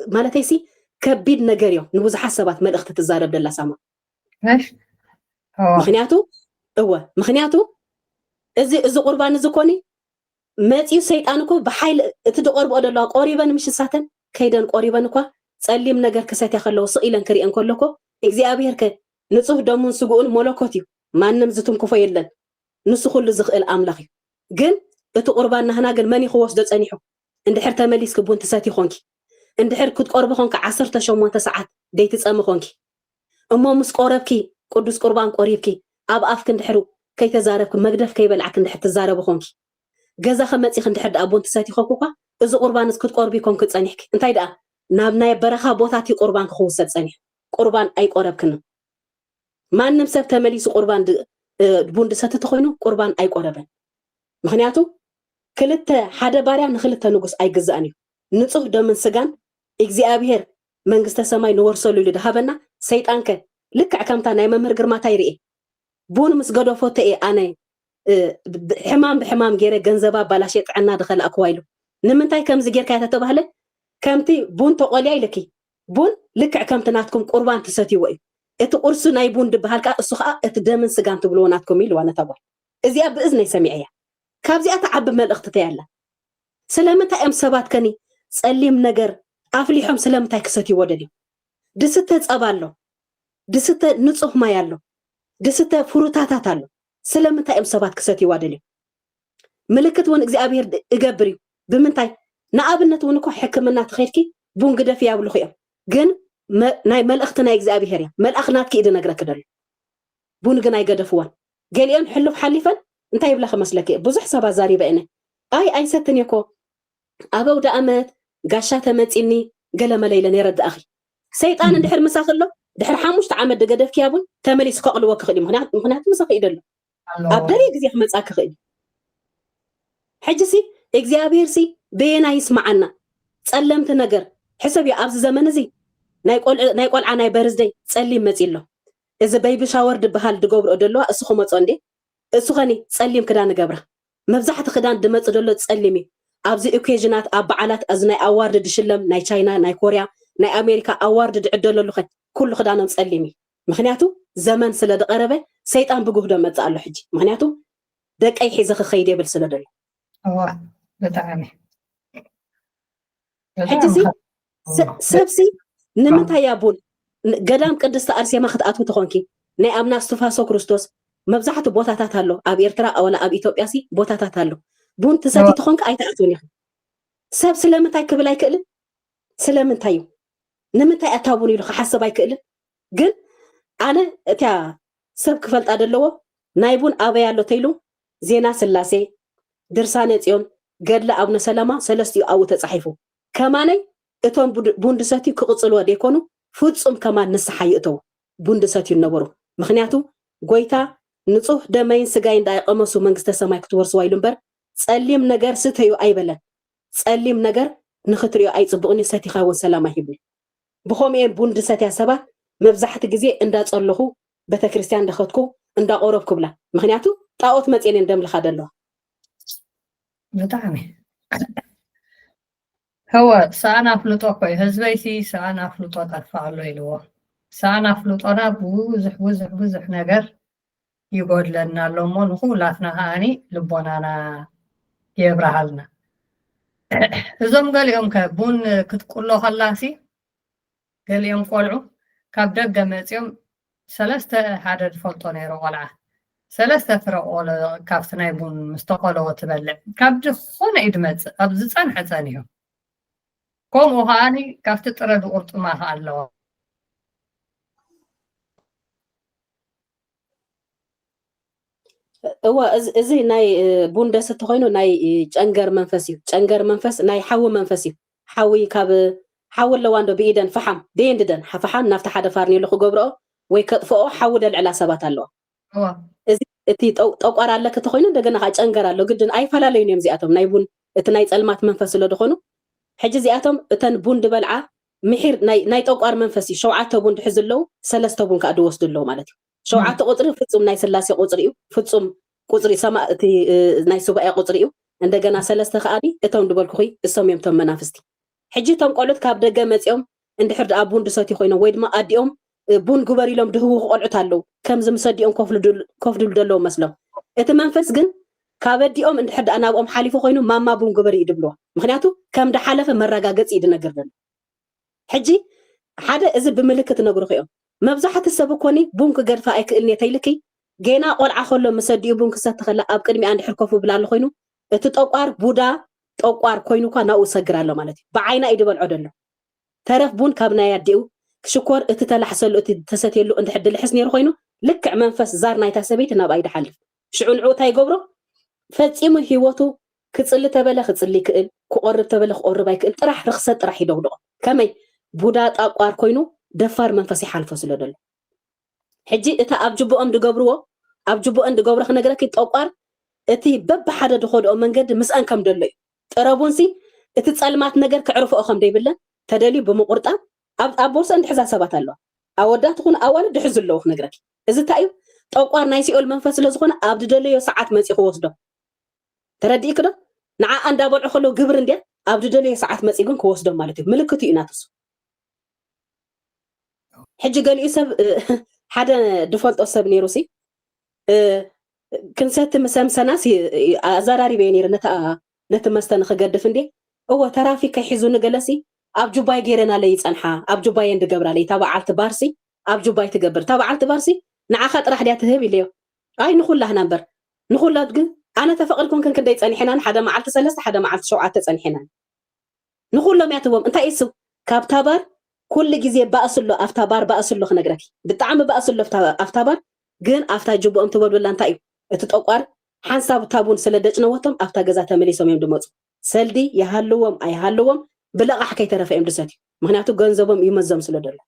مالتيسي كبيد نجاريو نبوز حسبات ملأخت تزارب دلا سما ماشي مخنياتو إذا قربان إذا كوني ماتيو سيطانكو بحيل تدقرب أدلا قريبا مش ساتن كيدن قريبا نكوا تسلم نجار كسات يخلو صقيلا كريان كلكو إجزابير ك نصف دمون سجون ملكوتي ما نمزتهم كفايلن نسخ كل زخ الأملاخي جن بتقربان نحنا جن ماني خواص دت أنيحو عند حرت مليس كبون تساتي خونكي عند حر كنت قرب خونك 10 شومان تسعات ديت تسأم خونكي أما مس قربكي قدوس قربان قريبكي أب أفك عند حرو كي تزاربك مقدف كي بلعك عند حرت تزارب خونكي جزا خمتي عند حرت أبون تساتي خونكوكا إذا قربان كنت قربي كونك تسأنيحك أنت يدا نابنا برخا بوتاتي قربان خوص تسأنيح قربان أي قرب كنا ما نمسك تمليس قربان بوند ستتخوينو قربان أي قربان مخنياتو كلتا حدا باريا نخلتا نقص أي جزاني نصف دم سجان إجزابير منجست سماي نورسلو لدهبنا سيد أنك لك عكمتا نايم مرجر ما تيري بون مسجدو فوتي أنا حمام بحمام جيرة جنزبا بلاشيت عنا دخل أكوايلو نمنتاي كم زجير كاتا تبهله كمتي بون تقولي لكي بون لك عكمتناتكم قربان تساتي وين اتقرسو نايبون دبهالك السخاء اتدامن سجان تبلوناتكم يلو أنا تبغى إذا بإذن سميعية كابزي أتعب من الأخطاء الله سلامتا أم سبات كني سليم نجر أفليهم سلامتا كستي ودني دستة أبالو دستة نصح ما يالو دستة فروتات تالو سلامتا أم سبات كستي ودني ملكت ون إجابير إجابري بمنتاي نقابلنا ونكو حكمنا تخيلكي بون قدا فيها بالخيام جن ناي ملأختنا إجابير ملأخنات كيد نجرا كدل بون جناي قدا فوان قال حلو حليفا انت يبلا خمس لك بزح سبا زاري بقنا اي ستنيكو ابو دامت غاشا تمصيني قال ما ليله يرد اخي سيطان اندحر مساخلو دحر حاموش عمد دغدف كيابون تمليس كقلو كخدي مخنات مساخ يدلو ابدري غزي خمصاك خدي حجسي اغزيابير سي بينا يسمعنا صلمت نجر حسبي ابز زمن زي ناي قول عناي برزدي صليم مصيلو اذا بيبي شاور دبحال دغبر دلو اسخو مصوندي اسخني صليم كدان غبره مبزحت خدان دمص دلو صليمي ابزي اوكيجنات اب بعلات ازناي اوارد دشلم ناي تشاينا ناي كوريا ناي امريكا اوارد دعدلو خد كل خدان صليمي مخنياتو زمن سلا دقربه سيطان بغهدو مصالو حجي مخنياتو دقاي حيزخ خيد يبل سلا دلو بتعامي حجسي سبسي نمنتا يابون قدام قدست ارسيما خطاتو تخونكي ناي امنا استفاسو كريستوس مبزحت بوتاتات هالو اب إرترا ولا اب إثيوبيا سي بوتاتات هالو بون تساتي تخونك اي تاعتوني سب سلامتاي كبل ايكل سلامتايو نمنتاي اتابوني لو حسب ايكل جن انا تا سب كفلت ادلو نايبون ابا يالو تيلو زينا سلاسي درسانه صيون قدل ابن سلامه سلستيو او تصحيفو كماني اتون بوندساتي كقصلو ديكونو فصم كمان نسحيتو بوندساتي نبرو مخنياتو غويتا نصح دمين سجاي እንዳይ ቀመሱ መንግስተ ሰማይ ክትወርሱ ዋይሉምበር ጸሊም ነገር ስተዩ አይበለን ጸሊም ነገር ንኽትሪዮ አይጽብቕኒ ሰቲኻውን ሰላም አይብል ብኾሜን ቡንድ ሰትያ ሰባት መብዛሕቲ ግዜ እንዳጸለኹ ቤተክርስቲያን እንደኸትኩ እንዳቆረብ ክብላ ምክንያቱ ጣዖት መጽየን እንደምልኻ ደለዋ بتعامي هو سانا فلوطو كوي هزبيتي سانا فلوطو تفعلوا يلو سانا فلوطونا بوزح ነገር يقولنا لهم نقولاتنا هاني لبونانا يبرهلنا እዞም ገሊኦም ከቡን ክትቆሎ خلاسي ገሊኦም ቆልዑ ካብ ደገ መጽዮም ሰለስተ ሓደ ፈልጦ ነይሩ ቆልዓ ሰለስተ ፍረቆሎ ካብቲ ናይ ቡን ምስተቆለወ ትበልዕ ካብ ዝኾነ ይድመጽ ኣብ ዝጸንሐ ጸኒሑ ከምኡ ሃኒ ካብቲ ጥረዱ ቁርጥማ ኣለዎ هو ازي ناي بوندس تخوينو ناي ጨንገር መንፈስ እዩ ጨንገር መንፈስ ናይ ሓዊ መንፈስ እዩ ሓዊ ካብ ሓዊ ለዋንዶ ብኢደን ፈሓም ደንድደን ፈሓም ናፍታ ሓደ ፋርኒሎ ክገብርኦ ወይ ከጥፍኦ ሓዊ ደልዕላ ሰባት ኣለዋ እዚ እቲ ጠቋር አለ ከተኮይኑ እንደገና ጨንገር አለው ግድን አይፈላለዩን እዮም ዚአቶም ናይ ቡን እቲ ናይ ጸልማት መንፈስ ስለደኾኑ ሕጂ ዚአቶም እተን ቡን ድበልዓ ምሕር ናይ ጠቋር መንፈሲ 7 ቡን ድሕዝለው 3 ቡን ካዓ ድወስድለው ማለት እዩ 7 ቁፅሪ ፍጹም ናይ ስላሴ ቁፅሪ እዩ ፍጹም ቁፅሪ ሰማእቲ ናይ ሱባኤ ቁፅሪ እዩ እንደገና 3 ከዓኒ እቶም ድበልኩ እሶም እዮም ቶም መናፍስቲ ሕጂ ቶም ቆልዑት ካብ ደገ መፅኦም እንድሕር ደኣ ቡን ድሰትዩ ኮይኖም ወይ ድማ ኣዲኦም ቡን ግበር ኢሎም ድህቡ ቆልዑት ኣለው ከምዚ ምሰዲኦም ኮፍ ድብሉ ደለው መስሎም እቲ መንፈስ ግን ካብ ኣዲኦም እንድሕር ደኣ ናብኦም ሓሊፉ ኮይኑ ማማ ቡን ግበር ይድብልዋ ምክንያቱ ከም ደሓለፈ መረጋገፂ ይድነግር ዘሎ ሕጂ ሓደ እዚ ብምልክት ነግሩ ኺኦም መብዛሕት ሰብ ኮኒ ቡን ክገድፋ ኣይክእልኒ ተይልኪ ገና ቆልዓ ከሎ መሰዲኡ ቡን ክሰቲ ከላ ኣብ ቅድሚኣ እንድሕር ኮፍ ብላሉ ኮይኑ እቲ ጠቋር ቡዳ ጠቋር ኮይኑ ኳ ናኡ ሰግር ኣሎ ማለት እዩ ብዓይና ይድበልዖ ደሎ ተረፍ ቡን ካብ ናይ ኣዲኡ ክሽኮር እቲ ተላሕሰሉ እቲ ተሰትየሉ እንድሕር ድልሕስ ነይሩ ኮይኑ ልክዕ መንፈስ ዛር ናይታ ሰበይቲ ናብ ኣይድሓልፍ ሽዑ ንዑ እንታይ ይገብሮ ፈፂሙ ሂወቱ ክፅሊ ተበለ ክፅሊ ይክእል ክቆርብ ተበለ ክቆርብ ኣይክእል ጥራሕ ርክሰት ጥራሕ ይደውድቆ ከመይ ቡዳ ጠቋር ኮይኑ ደፋር መንፈስ ይሓልፎ ስለ ደሎ ሕጂ እታ ኣብ ጅቦኦም ድገብርዎ ኣብ ጅቦኦም ድገብሮ ክነግረኪ ጠቋር እቲ በብሓደ ድኸድኦ መንገዲ ምስአን ከም ደሎ እዩ ጥረቡንሲ እቲ ጸልማት ነገር ክዕርፍኦ ከም ደይብለን ተደልዩ ብምቁርጣን ኣብ ቦርሳ እንድሕዛ ሰባት ኣለዋ ኣወዳት ኹን ኣዋል ድሕዝ ኣለዎ ክነግረኪ እዚ እንታይ እዩ ጠቋር ናይ ሲኦል መንፈስ ስለ ዝኾነ ኣብ ድደለዮ ሰዓት መፂ ክወስዶ ተረዲእክ ዶ ንዓ እንዳበልዑ ከሎ ግብር እንድያ ኣብ ድደለዮ ሰዓት መፂ ግን ክወስዶም ማለት እዩ ምልክቱ እዩ ናትሱ ሕጂ ገሊኡ ሰብ ሓደ ድፈልጦ ሰብ ነይሩሲ ክንሰቲ መሰምሰናስ ኣዘራሪበየ ነይረ ነቲ መስተ ንክገድፍ እንዴ እወ ተራፊክ ከይሒዙ ንገለሲ ኣብ ጁባይ ገይረና ለይ ፀንሓ ኣብ ጁባይ እንድገብራ ለይ ተባዓልቲ ባርሲ ኣብ ጁባይ ትገብር ተባዓልቲ ባርሲ ንዓኻ ጥራሕ ድያ ትህብ ኢለዮ ኣይ ንኹላህና እምበር ንኹላት ግን ኣነ ተፈቅድኩም ክንደይ ፀኒሕናን ሓደ መዓልቲ 3 ሓደ መዓልቲ 7 ፀኒሕናን ንኹሎም ያትቦም እንታይ እሱ ካብታ ባር ኩሉ ግዜ ባእስሎ ኣፍታ ባር ባእስሎ ክነግረኪ ብጣዕሚ ባእስሎ ኣፍታ ባር ግን ኣፍታ ጅቦኦም ትበልብላ እንታይ እዩ እቲ ጠቋር ሓንሳብ ታቡን ስለ ደጭነወቶም ኣፍታ ገዛ ተመሊሶም እዮም ድመፁ ሰልዲ ይሃልዎም ኣይሃልዎም ብለቃሕ ከይተረፈ እዮም ድሰትዩ ምክንያቱ ገንዘቦም ይመዘም ስለ ደሎ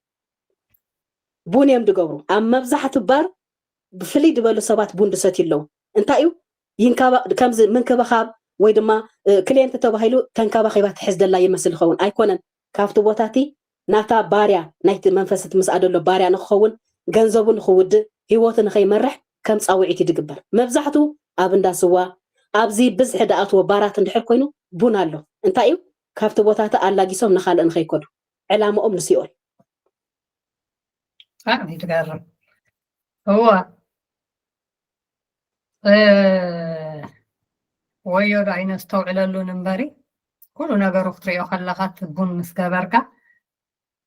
ቡን እዮም ድገብሩ ኣብ መብዛሕትኡ ባር ብፍልይ ድበሉ ሰባት ቡን ድሰትዩ ኣለዉ እንታይ እዩ ከምዚ ምንክብኻብ ወይ ድማ ክልየንት ተባሂሉ ተንከባኺባ ትሕዝ ደላ ይመስል ይኸውን ኣይኮነን ካብቲ ቦታቲ ናታ ባርያ ናይቲ መንፈስቲ ምስኣ ደሎ ባርያ ንክኸውን ገንዘቡ ንክውድእ ሂወቱ ንኸይመርሕ ከም ፃውዒት ይድግበር መብዛሕትኡ ኣብ እንዳስዋ ኣብዚ ብዝሒ ደኣትዎ ባራት እንድሕር ኮይኑ ቡን ኣሎ እንታይ እዩ ካብቲ ቦታቲ ኣላጊሶም ንኻልእ ንኸይከዱ ዕላምኦም ንሲኦል ይትገርም هو ወዮ ዳይነ ዝተውዕለሉ ንበሪ ኩሉ ነገሩ ክትሪኦ ከለካ ቡን ምስ ገበርካ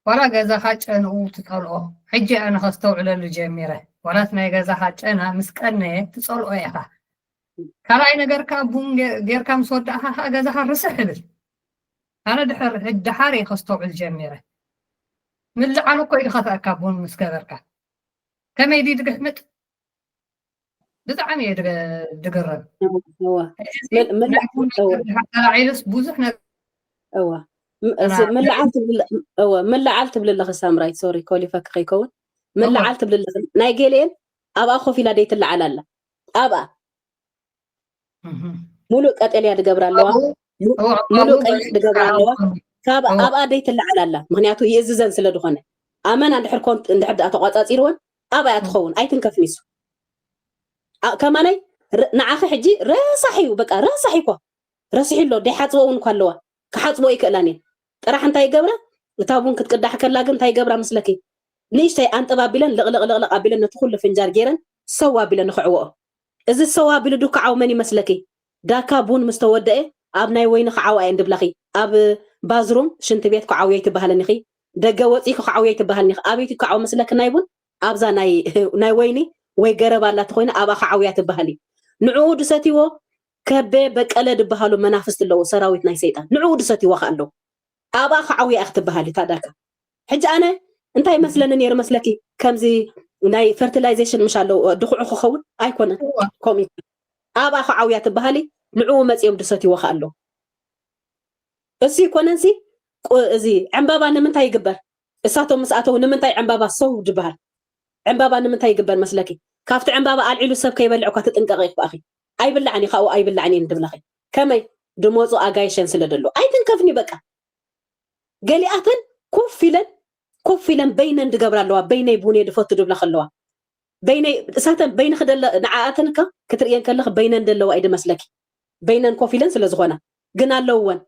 ወላ ገዛኻ ጨንኡ ትጠልኦ ሕጂ ኣነ ከስተውዕለሉ ጀሚረ ወላት ናይ ገዛኻ ጨና ምስ ቀነየ ትፀልኦ ኢኻ ካልኣይ ነገርካ ቡን ጌርካ ምስ ወዳእኻ ገዛኻ ርስሕ ይብል ኣነ ድሓር እየ ከስተውዕል ጀሚረ ምልዓሉ እኮ ኢድኻ ተኣካ ቡን ምስ ገበርካ ከመይ ዲ ድግሕምጥ ብጣዕሚ እየ ድግረም ተላዒሉስ ብዙሕ ነገር ملعال تبل الله سامراي سوري كولي فك خيكون ملعال تبل الله ناي جيلين أبا خوفي لا ديت اللي على الله أبا ملوك أتلي هذا جبر الله ملوك أي جبر الله كابا أبا ديت اللي على الله مهنياتو يززن سلا دخانه أمان عند حركون عند حد أتوقعت أصيرون أبا يتخون أي تنكفنيسو كماني نعاف حجي رصحي وبقى رصحي كوا رصحي له دي حاتوون كلوا كحاتبو يكلاني راح انت يقبره وتابون كتقدح كلا ግን እንታይ ይገብራ መስለኪ ንሽተይ አንጠባቢለን ለቅለቅ አቢለን ነትኩል ፍንጃር ገይረን ሰዋ ቢለን ንخعوኦ እዚ ሰዋ ቢሉ ዱካዓው መን ይመስለኪ ዳካ ቡን መስተወደአ ኣብ ናይ ወይኒ خعوا እንድብላኺ ኣብ ባዝሩም ሽንት ቤት كعوي ትባሃለኒ ኺ ደገ ወፂ كعوي ትባሃለኒ አቤት كعو መስለኪ ናይ ቡን ኣብዛ ናይ ወይኒ ወይ ገረባላት ኮይና ኣባ كعوي ትባሃሊ ንዑድ ሰቲዎ ከበ በቀለ ድባሃሉ መናፍስት ለው ሰራዊት ናይ ሰይጣን ንዑድ ሰቲዎ ካለው أبا خعوي أخت بهالي تاداك حج أنا أنت مثلاً نير مسلكي كمزي ناي fertilization مش على دخول خون أيكون كومي أبا خعوي تبهالي نعومة يوم دستي وخالو بس يكون نسي زي عم بابا نمنتها يقبر الساتو مساتو نمنتها عم بابا صو جبهال عم بابا نمنتها يقبر مسلكي كافت عم بابا قال علو سب كي يبلعو كاتت انقغيق بأخي أي بلعني خاو أي بلعني ندبلخي كمي دموزو أجايشن سلدلو أي تنكفني بقى قالي أتن كوف فيلن بينن دقبر اللوا بيني بوني دفوت دبلا خلوا بيني ساتن بين خدل نعاتنك كتريان كلخ بينن دلوا ايد مسلك بينن كوفيلن ስለዝኾነ ግን ኣለውን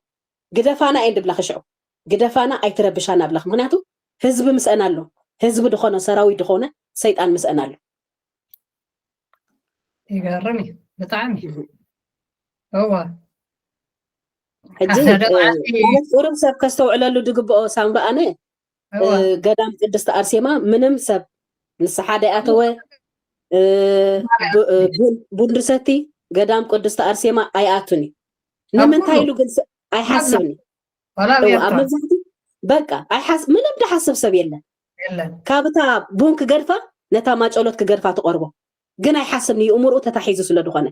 ግደፋና አይንድ ብላ خشعو ግደፋና አይትረብሻና ብላ ምክንያቱ ህዝብ ምስአን ኣሎ ህዝብ ድኾነ ሰራዊት ድኾነ ሰይጣን ምስአን ኣሎ ይገርም በጣም هو ሕጂ ቁርብ ሰብ ከስተውዕለሉ ድግብኦ ሳምራ ኣነ ገዳም ቅድስት አርሴማ ምንም ሰብ ንስሓ ዳያተወ ቡንድሰቲ ገዳም ቅድስት አርሴማ አይአቱኒ ንምንታይሉ ግን አይሐስብኒ ኣብ መብዛሕቲ በቃ አይሐስ ምንም ደሐስብ ሰብ የለን ካብታ ቡንክ ገድፋ ነታ ማጨሎት ክገድፋ ተቆርቦ ግን አይሐስብኒ እምሩ ተታሒዙ ስለድኾነ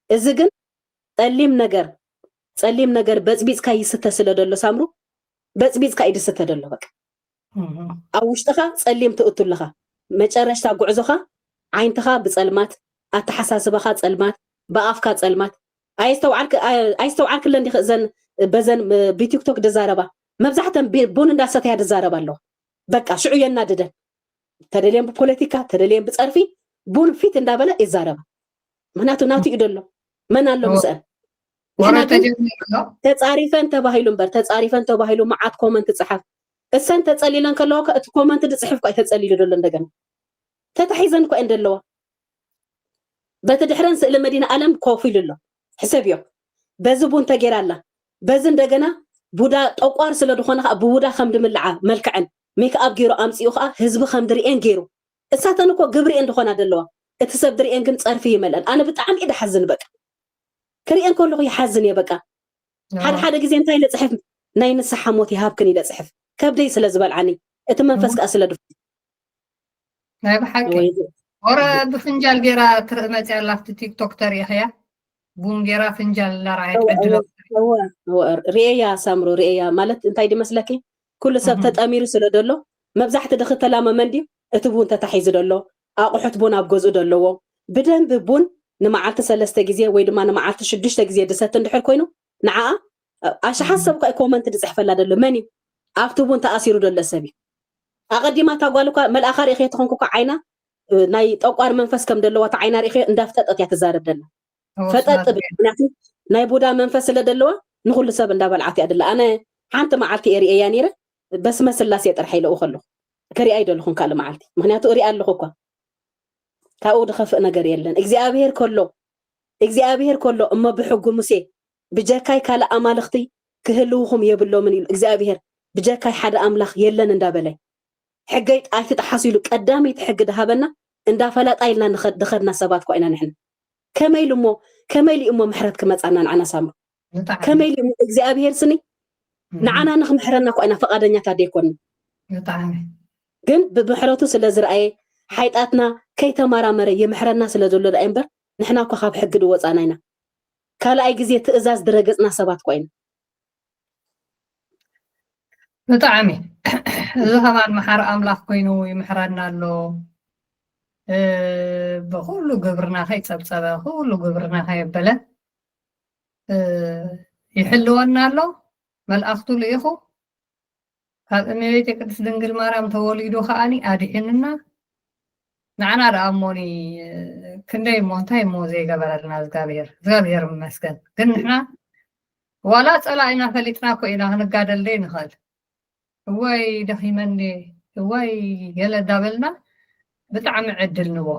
እዚ ግን ጸሊም ነገር በጽቢጽካ ይስተ ስለደሎ ሳምሩ በጽቢጽካ ይድስተ ደሎ በቃ አውሽተኻ ጸሊም ትእቱልኻ መጨረሽታ ጉዕዞኻ ዓይንትኻ ብጸልማት አተሐሳስበኻ ጸልማት በአፍካ ጸልማት አይስተውዓልክ ለንዲ ዘን በዘን በቲክቶክ ደዛረባ መብዛሕተን ቡን እንዳሰተያ ደዛረባ ኣሎ በቃ ሽዑ የናደደ ተደልየም በፖለቲካ ተደልየም በጸርፊ ቡን ፊት እንዳበለ ይዛረባ ምክንያቱ ናቱ ይደሎ መን ኣሎ ምስአን ተጻሪፈን ተባሂሉ ማዓት ኮመንት ጽሐፍ እሰን ተጸሊለን ከለዋ እቲ ኮመንት ድጽሕፍ ቆይ ተጸሊሉ ደሎ እንደገና ተታሒዘን ቆይ እንደለዋ በተድሕረን ስእለ መዲና ዓለም ኮፊልሎ ሕሰብዮ በዝቡን ተገራላ በዝ እንደገና ቡዳ ጠቋር ስለድኾነ ብቡዳ ከም ድምልዓ መልክዕን ሜክኣፕ ገይሩ ኣምፂኡ ከዓ ህዝቢ ከም ድርኤን ገይሩ እሳተን እኮ ግብሪኤን እንደኾና ደለዋ እቲ ሰብ ድርኤን ግን ጸርፊ ይመልአን ኣነ ብጣዕሚ እየ ድሓዝን በቃ ክሪኤን ከለኹ ይሓዝን እየ በቃ ሓደ ግዜ እንታይ ለጽሕፍ ናይ ንስሓ ሞት ይሃብክን ይለጽሕፍ ከብደይ ስለ ዝበልዓኒ እቲ መንፈስ ከዓ ስለ ድፍ ናይ ብሓቂ ወረ ብፍንጃል ገይራ ትርመጽ ያላፍቲ ቲክቶክ ተሪኸያ ቡን ገይራ ፍንጃል ለራይት ዕድሎ ሪኤያ ሳምሮ ሪኤያ ማለት እንታይ ድመስለኪ ኩሉ ሰብ ተጠሚሩ ስለ ደሎ መብዛሕቲ ድኽተላመ መንዲ እቲ ቡን ተታሒዙ ደሎ ኣቑሑት ቡን ኣብ ገዝኡ ደለዎ ብደንብ ቡን ንመዓልቲ 3 ግዜ ወይ ድማ ንመዓልቲ 6 ግዜ ድሰት እንድሕር ኮይኑ ንዓ ኣሽሓሰብካ ኮመንት ድጽሕፈላ ደሎ መን ኣብቲ ቡን ተኣሲሩ ደሎ ሰብ ኣቀዲማ ታጓልኳ መልኣኻ ሪእኸ ተኾንኩ ዓይና ናይ ጠቋር መንፈስ ከም ደለዋ ዓይና ሪእኸ እንዳፍጠጠት ያ ተዛረብ ደላ ፈጠጥ ብናቲ ናይ ቡዳ መንፈስ ስለ ደለዋ ንኹሉ ሰብ እንዳበልዓት ያደላ ኣነ ሓንቲ መዓልቲ ኤሪያ ነይረ በስመ ስላሴ ጥራሕ ኢለው ከለኹ ከሪኣ ይደልኹን ካለ መዓልቲ ምክንያቱ እሪኣ ኣለኹ እኳ ካብኡ ድኸፍእ ነገር የለን እግዚአብሔር ኮሎ እሞ ብሕጉ ሙሴ ብጀካይ ካለ ኣማልኽቲ ክህልውኹም የብሎምን ኢሉ እግዚአብሔር ብጀካይ ሓደ ኣምላኽ የለን እንዳበለ ሕገይ ጣይቲ ተሓሲሉ ቀዳሚት ሕግ ደሃበና እንዳፈላጣ ኢልና ንኸድና ሰባት ኮይና ንሕና ከመይሉ እሞ ምሕረት ክመጻና ንዓና ሳምሩ ከመይሉ እግዚአብሔር ስኒ ንዓና ንኽምሕረና ኮይና ፈቃደኛታት ደይኮን ግን ብምሕረቱ ስለ ዝረአየ ሓይጣትና ከይተማራመረ የምሕረና ስለ ዘሎ ዳ እምበር ንሕና እኮ ካብ ሕግ ድወፃና ኢና ካልኣይ ግዜ ትእዛዝ ድረገጽና ሰባት ኮይና ብጣዕሚ እዚ ኸማን መሓር ኣምላኽ ኮይኑ ይምሕረና ኣሎ ብኩሉ ግብርና ከይፀብፀበ ኩሉ ግብርና ከየበለ ይሕልወና ኣሎ መልኣኽቱ ልኢኹ ካብ እመቤቴ ቅድስት ድንግል ማርያም ተወሊዱ ከዓኒ ኣድሒንና ንዓና ደኣሞኒ ክንደይ እሞ እንታይ እሞ ዘይገበረልና እግዚኣብሔር ይመስገን ግን ንሕና ዋላ ፀላኢና ፈሊጥና ኮ ኢና ክንጋደልደይ ንኽእል እዋይ ደኺመኒ እዋይ ገለ ዳበልና ብጣዕሚ ዕድል ንቦ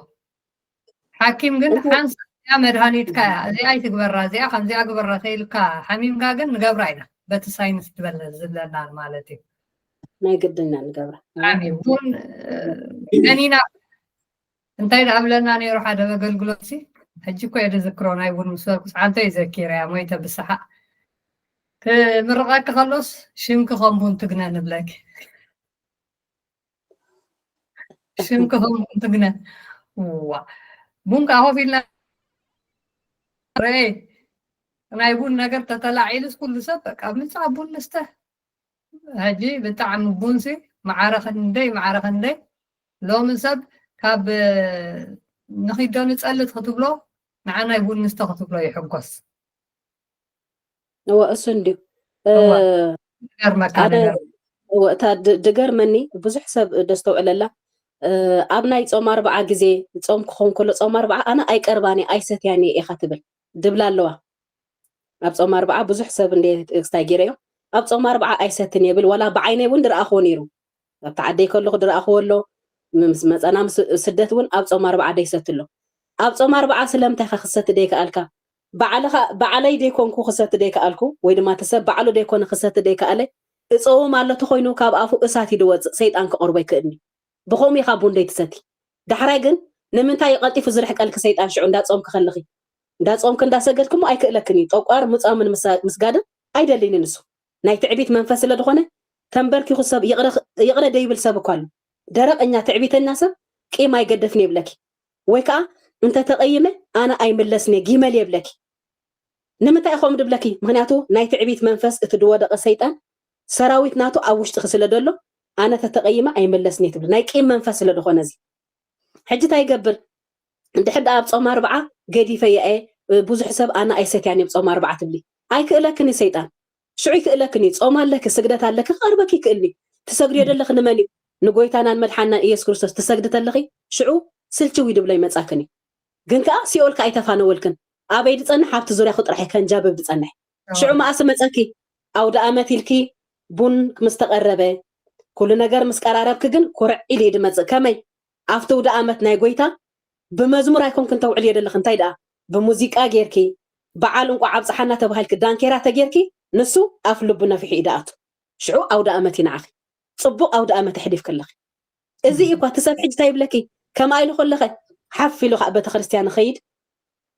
ሓኪም ግን ሓንሳ ያ መድሃኒትካ እዚኣ ይትግበራ እዚኣ ከምዚኣ ግበራ ከይልካ ሓሚምካ ግን ንገብራ ኢና በቲ ሳይንስ ትበለ ዝለናን ማለት እዩ ናይ ግድና ንገብራ ቡን ገኒና እንታይ ዳብለና ነይሩ ሓደ ኣገልግሎት ሲ ሕጂ እኮ እየ ዝዝክሮ ናይ ቡን ምስ በልኩስ ዓንተ ይዘኪርያ ሞይተ ብስሓቅ ክምርቐኪ ከሎስ ሽምኪ ከም ቡን ትግነ ንብለኪ ሽምኪ ከም ቡን ትግነ ዋ ቡን ከዓ ኮፍ ኢልና ናይ ቡን ነገር ተተላዒሉስ ኩሉ ሰብ በቃ ምፃ ቡን ንስተ ሕጂ ብጣዕሚ ቡን ሲ ማዕረ ክንደይ ሎሚ ሰብ ካብ ንኺዶ ንጸልት ክትብሎ ንዓና ይቡን ንስተ ክትብሎ ይሕጎስ هو أصلا دي وقتها دقر مني بزح سب دستو على أبناي تصوم 4 جزء تصوم كون كله تصوم 4 أنا أي كرباني أي ست يعني إيه خاتبل دبلا اللوا أب تصوم 4 بزح سب اللي استاجريو أب تصوم 4 أي ست يبل ولا بعيني وندر أخونيرو تعدي كله قدر أخوله أنا سدت ون أب تصوم 4 دي ست له أب تصوم 4 سلمت خسست ديك ألكا بعلي ديكون كو خسست ديك ألكو وإذا ما تسب بعلو ديكون خسست ديك ألي تصوم على تخوينو كاب أفو أساتي دوت سيد أنك أربي كأني بخومي خابون ديت ستي دحراجن نمنتاي قلتي في زرحك قالك سيد أنشع عند تصوم كخلقي دا تصوم كندا سجدكم أي كألكني توقار متصام من مسجدا أي دليل نسو ناي تعبيت منفس لا دخونه تنبركي خصب يقرا دايبل سبكال درق أن تعبيت الناس كي ما يقدفني بلكي ويكا أنت تقيمه أنا أي ملسني جيمل يبلكي نمتاي أخوم دبلكي مغنياتو ناي تعبيت منفس تدوى دق سيطان سراويت ناتو أوش تغسل دولو أنا تتقيمة أي ملسني تبل ناي كي منفس لا دخونه زي حجة يقبل انت حد اب صوم 4 قدي في ايه بوز حساب انا اي ست يعني بصوم 4 تبلي اي كلكني سيطان شعي كلكني صوم لك سجدت لك قربك كلني تسجد يدلخ نمني نقويت انا المدحنا يسوع كريستوس تسجدت لخي شعو سلتي ويدب لي مصاكني كنكا سيول كاي تفانولكن ابي دصن حبت زوريا خطرحي كان جابب دصنح شعو ما اسمصاكي او دامتيلكي بون مستقربه كل ነገር مسقراربك ግን ኩርዕ ኢሊ ድመጽ ከመይ ኣፍተ ውድኣመት ናይ ጎይታ بمزمور هيكون كنت وعلي يدلخ انتي دا بموسيقى غيركي بعال انقو عبصحنا تبهالك دانكيرا تغيركي نسو افلبنا في حيدات شعو او دامتي نعخي صبو او دامت حديف كلخ ازي يكو تسب حج تايب لكي كما ايلو خلخ حفلو خبه كريستيان خيد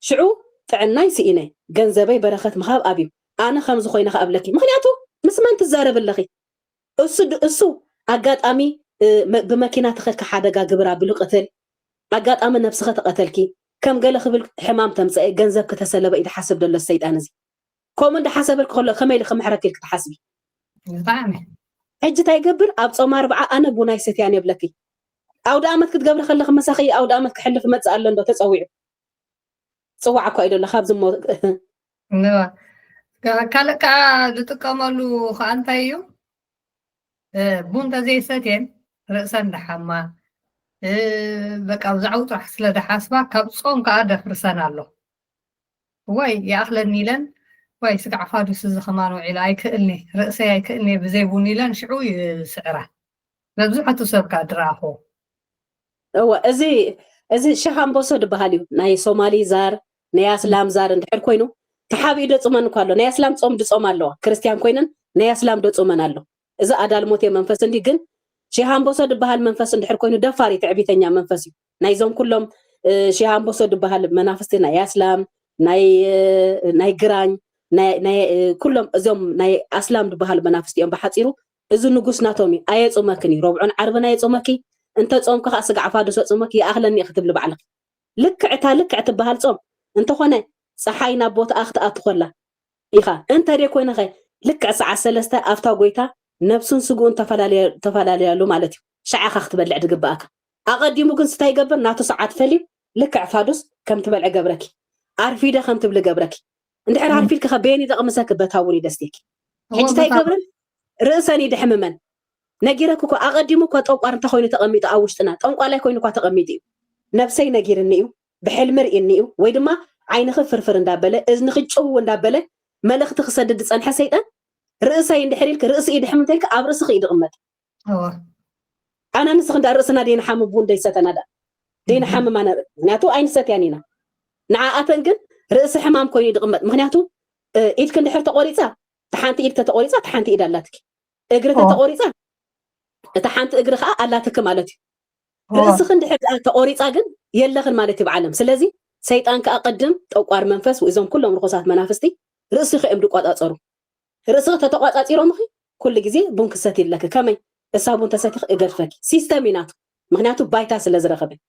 شعو فعناي سينه غنزبي برخت مخاب ابي انا خمس خوينا خابلكي مخنياتو مسمن تزارب لخي اسو اغاطامي بماكينه تخك حدغا غبرا بلقتل أقاطعم نفسك تقتلكي كم قال خبل حمام تمسئ جنزب كتسلب إذا حسب دل السيد أنزي كم من حسب الكل خميل خم حركك تحسبي طعمه حجة يقبل أبصم 4 أنا بناي ست يعني بلكي أو دامك تقبل خلي خمس أخي أو دامك حل في متسأل لندو تسويه صوعك أيضا لخابز مو نوا كالكا لتكملو خانتايو بونتا زي ستين رأسا دحما بقى وزعو طرح سلا دحاسبا كاب صوم كادا فرسان الله واي يا اخلا نيلان واي سقع فادو سز خمانو علاي كأني رأسي كأني بزيبو نيلان شعو سعره لبزحتو سبكا دراخو هو ازي شحام بوسو دبهاليو ناي سومالي زار ناي اسلام زار اندحر كوينو تحابي دو صمن كالو ناي اسلام صوم دو صوم الله كريستيان كوينن ناي اسلام دو صومن الله اذا ادال موت منفس اندي جن شيهان بوسو دبهال منفس اندحر كوينو دفاري تعبيتنيا منفسي نايزوم كلهم شيهان بوسو دبهال منافستنا يا اسلام ناي جران ناي كلهم زوم ناي اسلام دبهال منافستيهم بحصيرو اذ نغوس ناتومي اي صومكني ربعن عربنا يصومكي انت صومك خاصك عفادو صومك يا اهلني اختب لبعلك لك تبهال صوم انت خونه صحاينا بوت اخت اتخلا ايخا انت ري كوينه لك ساعه 3 افتا غويتا نفسن سغون تفلالي له مالتي شعخ اختبلع دغباك اقديمو كن ستا يغبر ناتو ساعات فلي لك عفادوس كم تبلع غبرك عارفيده كم تبل غبرك اندحر عارفيلك خبيني دقمسك بتاوري دستيك حج تاي غبرن رأسني دحممن نجيرك كو اقديمو كو طوقار انت خوينه تقميط اوشتنا طنقالاي كوينه كو تقميطي نفسي نجيرنيو بحلم رئنيو وي دما عينخ فرفر اندابله اذن خجو اندابله ملخت خسدد صنح سيطان رأسي اندحريلك رأسي دحمتلك اب رأسك يدقمت انا نسخ اند رأسنا دين حم بون ديستنا دين حم ما ناتو عين ست يانينا نعاتن كن رأس حمام كوين يدقمت مغنياتو ايد كن دحر تقوريصا تحانتي ايد تقوريصا تحانتي ايد اللاتك اجرك تقوريصا تحانت اجرخ اللاتك مالتي رأسك اندحر تقوريصا كن يلخن مالتي بعالم سلازي سيطان كأقدم توقار منفس وإذن كلهم رخصات منافستي رأسي خيم دقوات أصارو رأسي تتقوات أصيرو مخي كل جزي بونك ستي لك كمي السابون تساتيخ إقرفك سيستميناتو مغنياتو بايتا سلازر خبي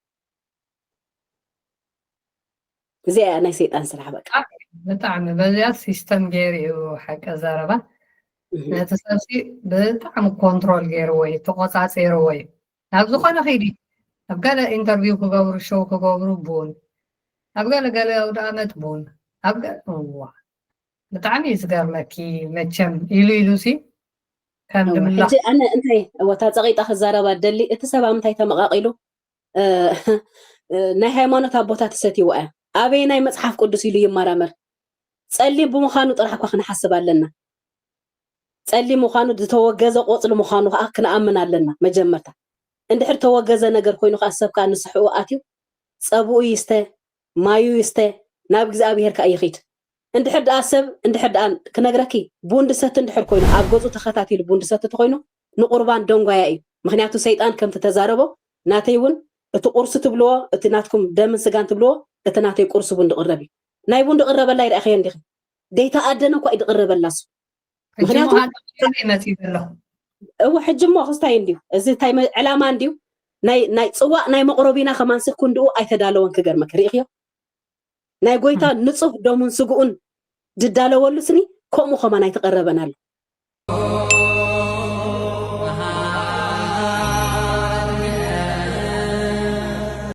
زي أنا سيطان سلحة بك بطعم بزياد سيستم جيري وحق أزاربا نتسلسي بطعم كنترول جيروي تقوات أصيروي نابزو خانا خيدي أبقى انترفيو كغور شو كغور بون أبقى قال ودامت بون أبقى بطعمي يزقر لكي متشم إلو إلوسي الحمد لله حجي أنا أنتي وتاقيت أخذ زاربا دلي اتسابا متى تمقاقيلو ناي هايمانوت أبوتات ستي وقع أبي ناي مصحف قدسي لي مرامر تسألي بمخانو طرحكو خنا حسب لنا تسألي مخانو توجز قوصل مخانو أكنا أمنا لنا مجمرتا اندحر توجز نجر كوينو خاصب كان نصحو آتيو صابو يسته مايو يسته ناب እግዚአብሔር ከአይኺት እንድሕር ዳሰብ እንድሕር ዳን ከነግረኪ ቡንድሰት እንድሕር ኮይኑ ኣብ ገጹ ተኸታቲሉ ቡንድሰት ተኮይኑ ንቁርባን ደንጓያ እዩ ምክንያቱ ሰይጣን ከም ተተዛረቦ ናተይውን እቲ ቁርስ ትብልዎ እቲ ናትኩም ደም ስጋን ትብልዎ እቲ ናተይ ቁርስ ቡንድ ቅረብ ናይ ቡንድ ቅረበላ ይርአኸ እንዲኽ ዴታ ኣደነ እኳ ይድቅረበላሱ ምክንያቱ ይመጽይሎ እው ሕጅሞ ክስታይ እንዲሁ እዚ ታይ ዕላማ እንዲሁ ናይ ጽዋእ ናይ መቅረቢና ከማንስክ ኩንድኡ ኣይተዳለወን ክገርመክ ሪኢኽዮ ናይ ጎይታ ንጹህ ደሙን ስጉኡን ድዳለወሉ ስኒ ከምኡ ከማን ኣይተቀረበናል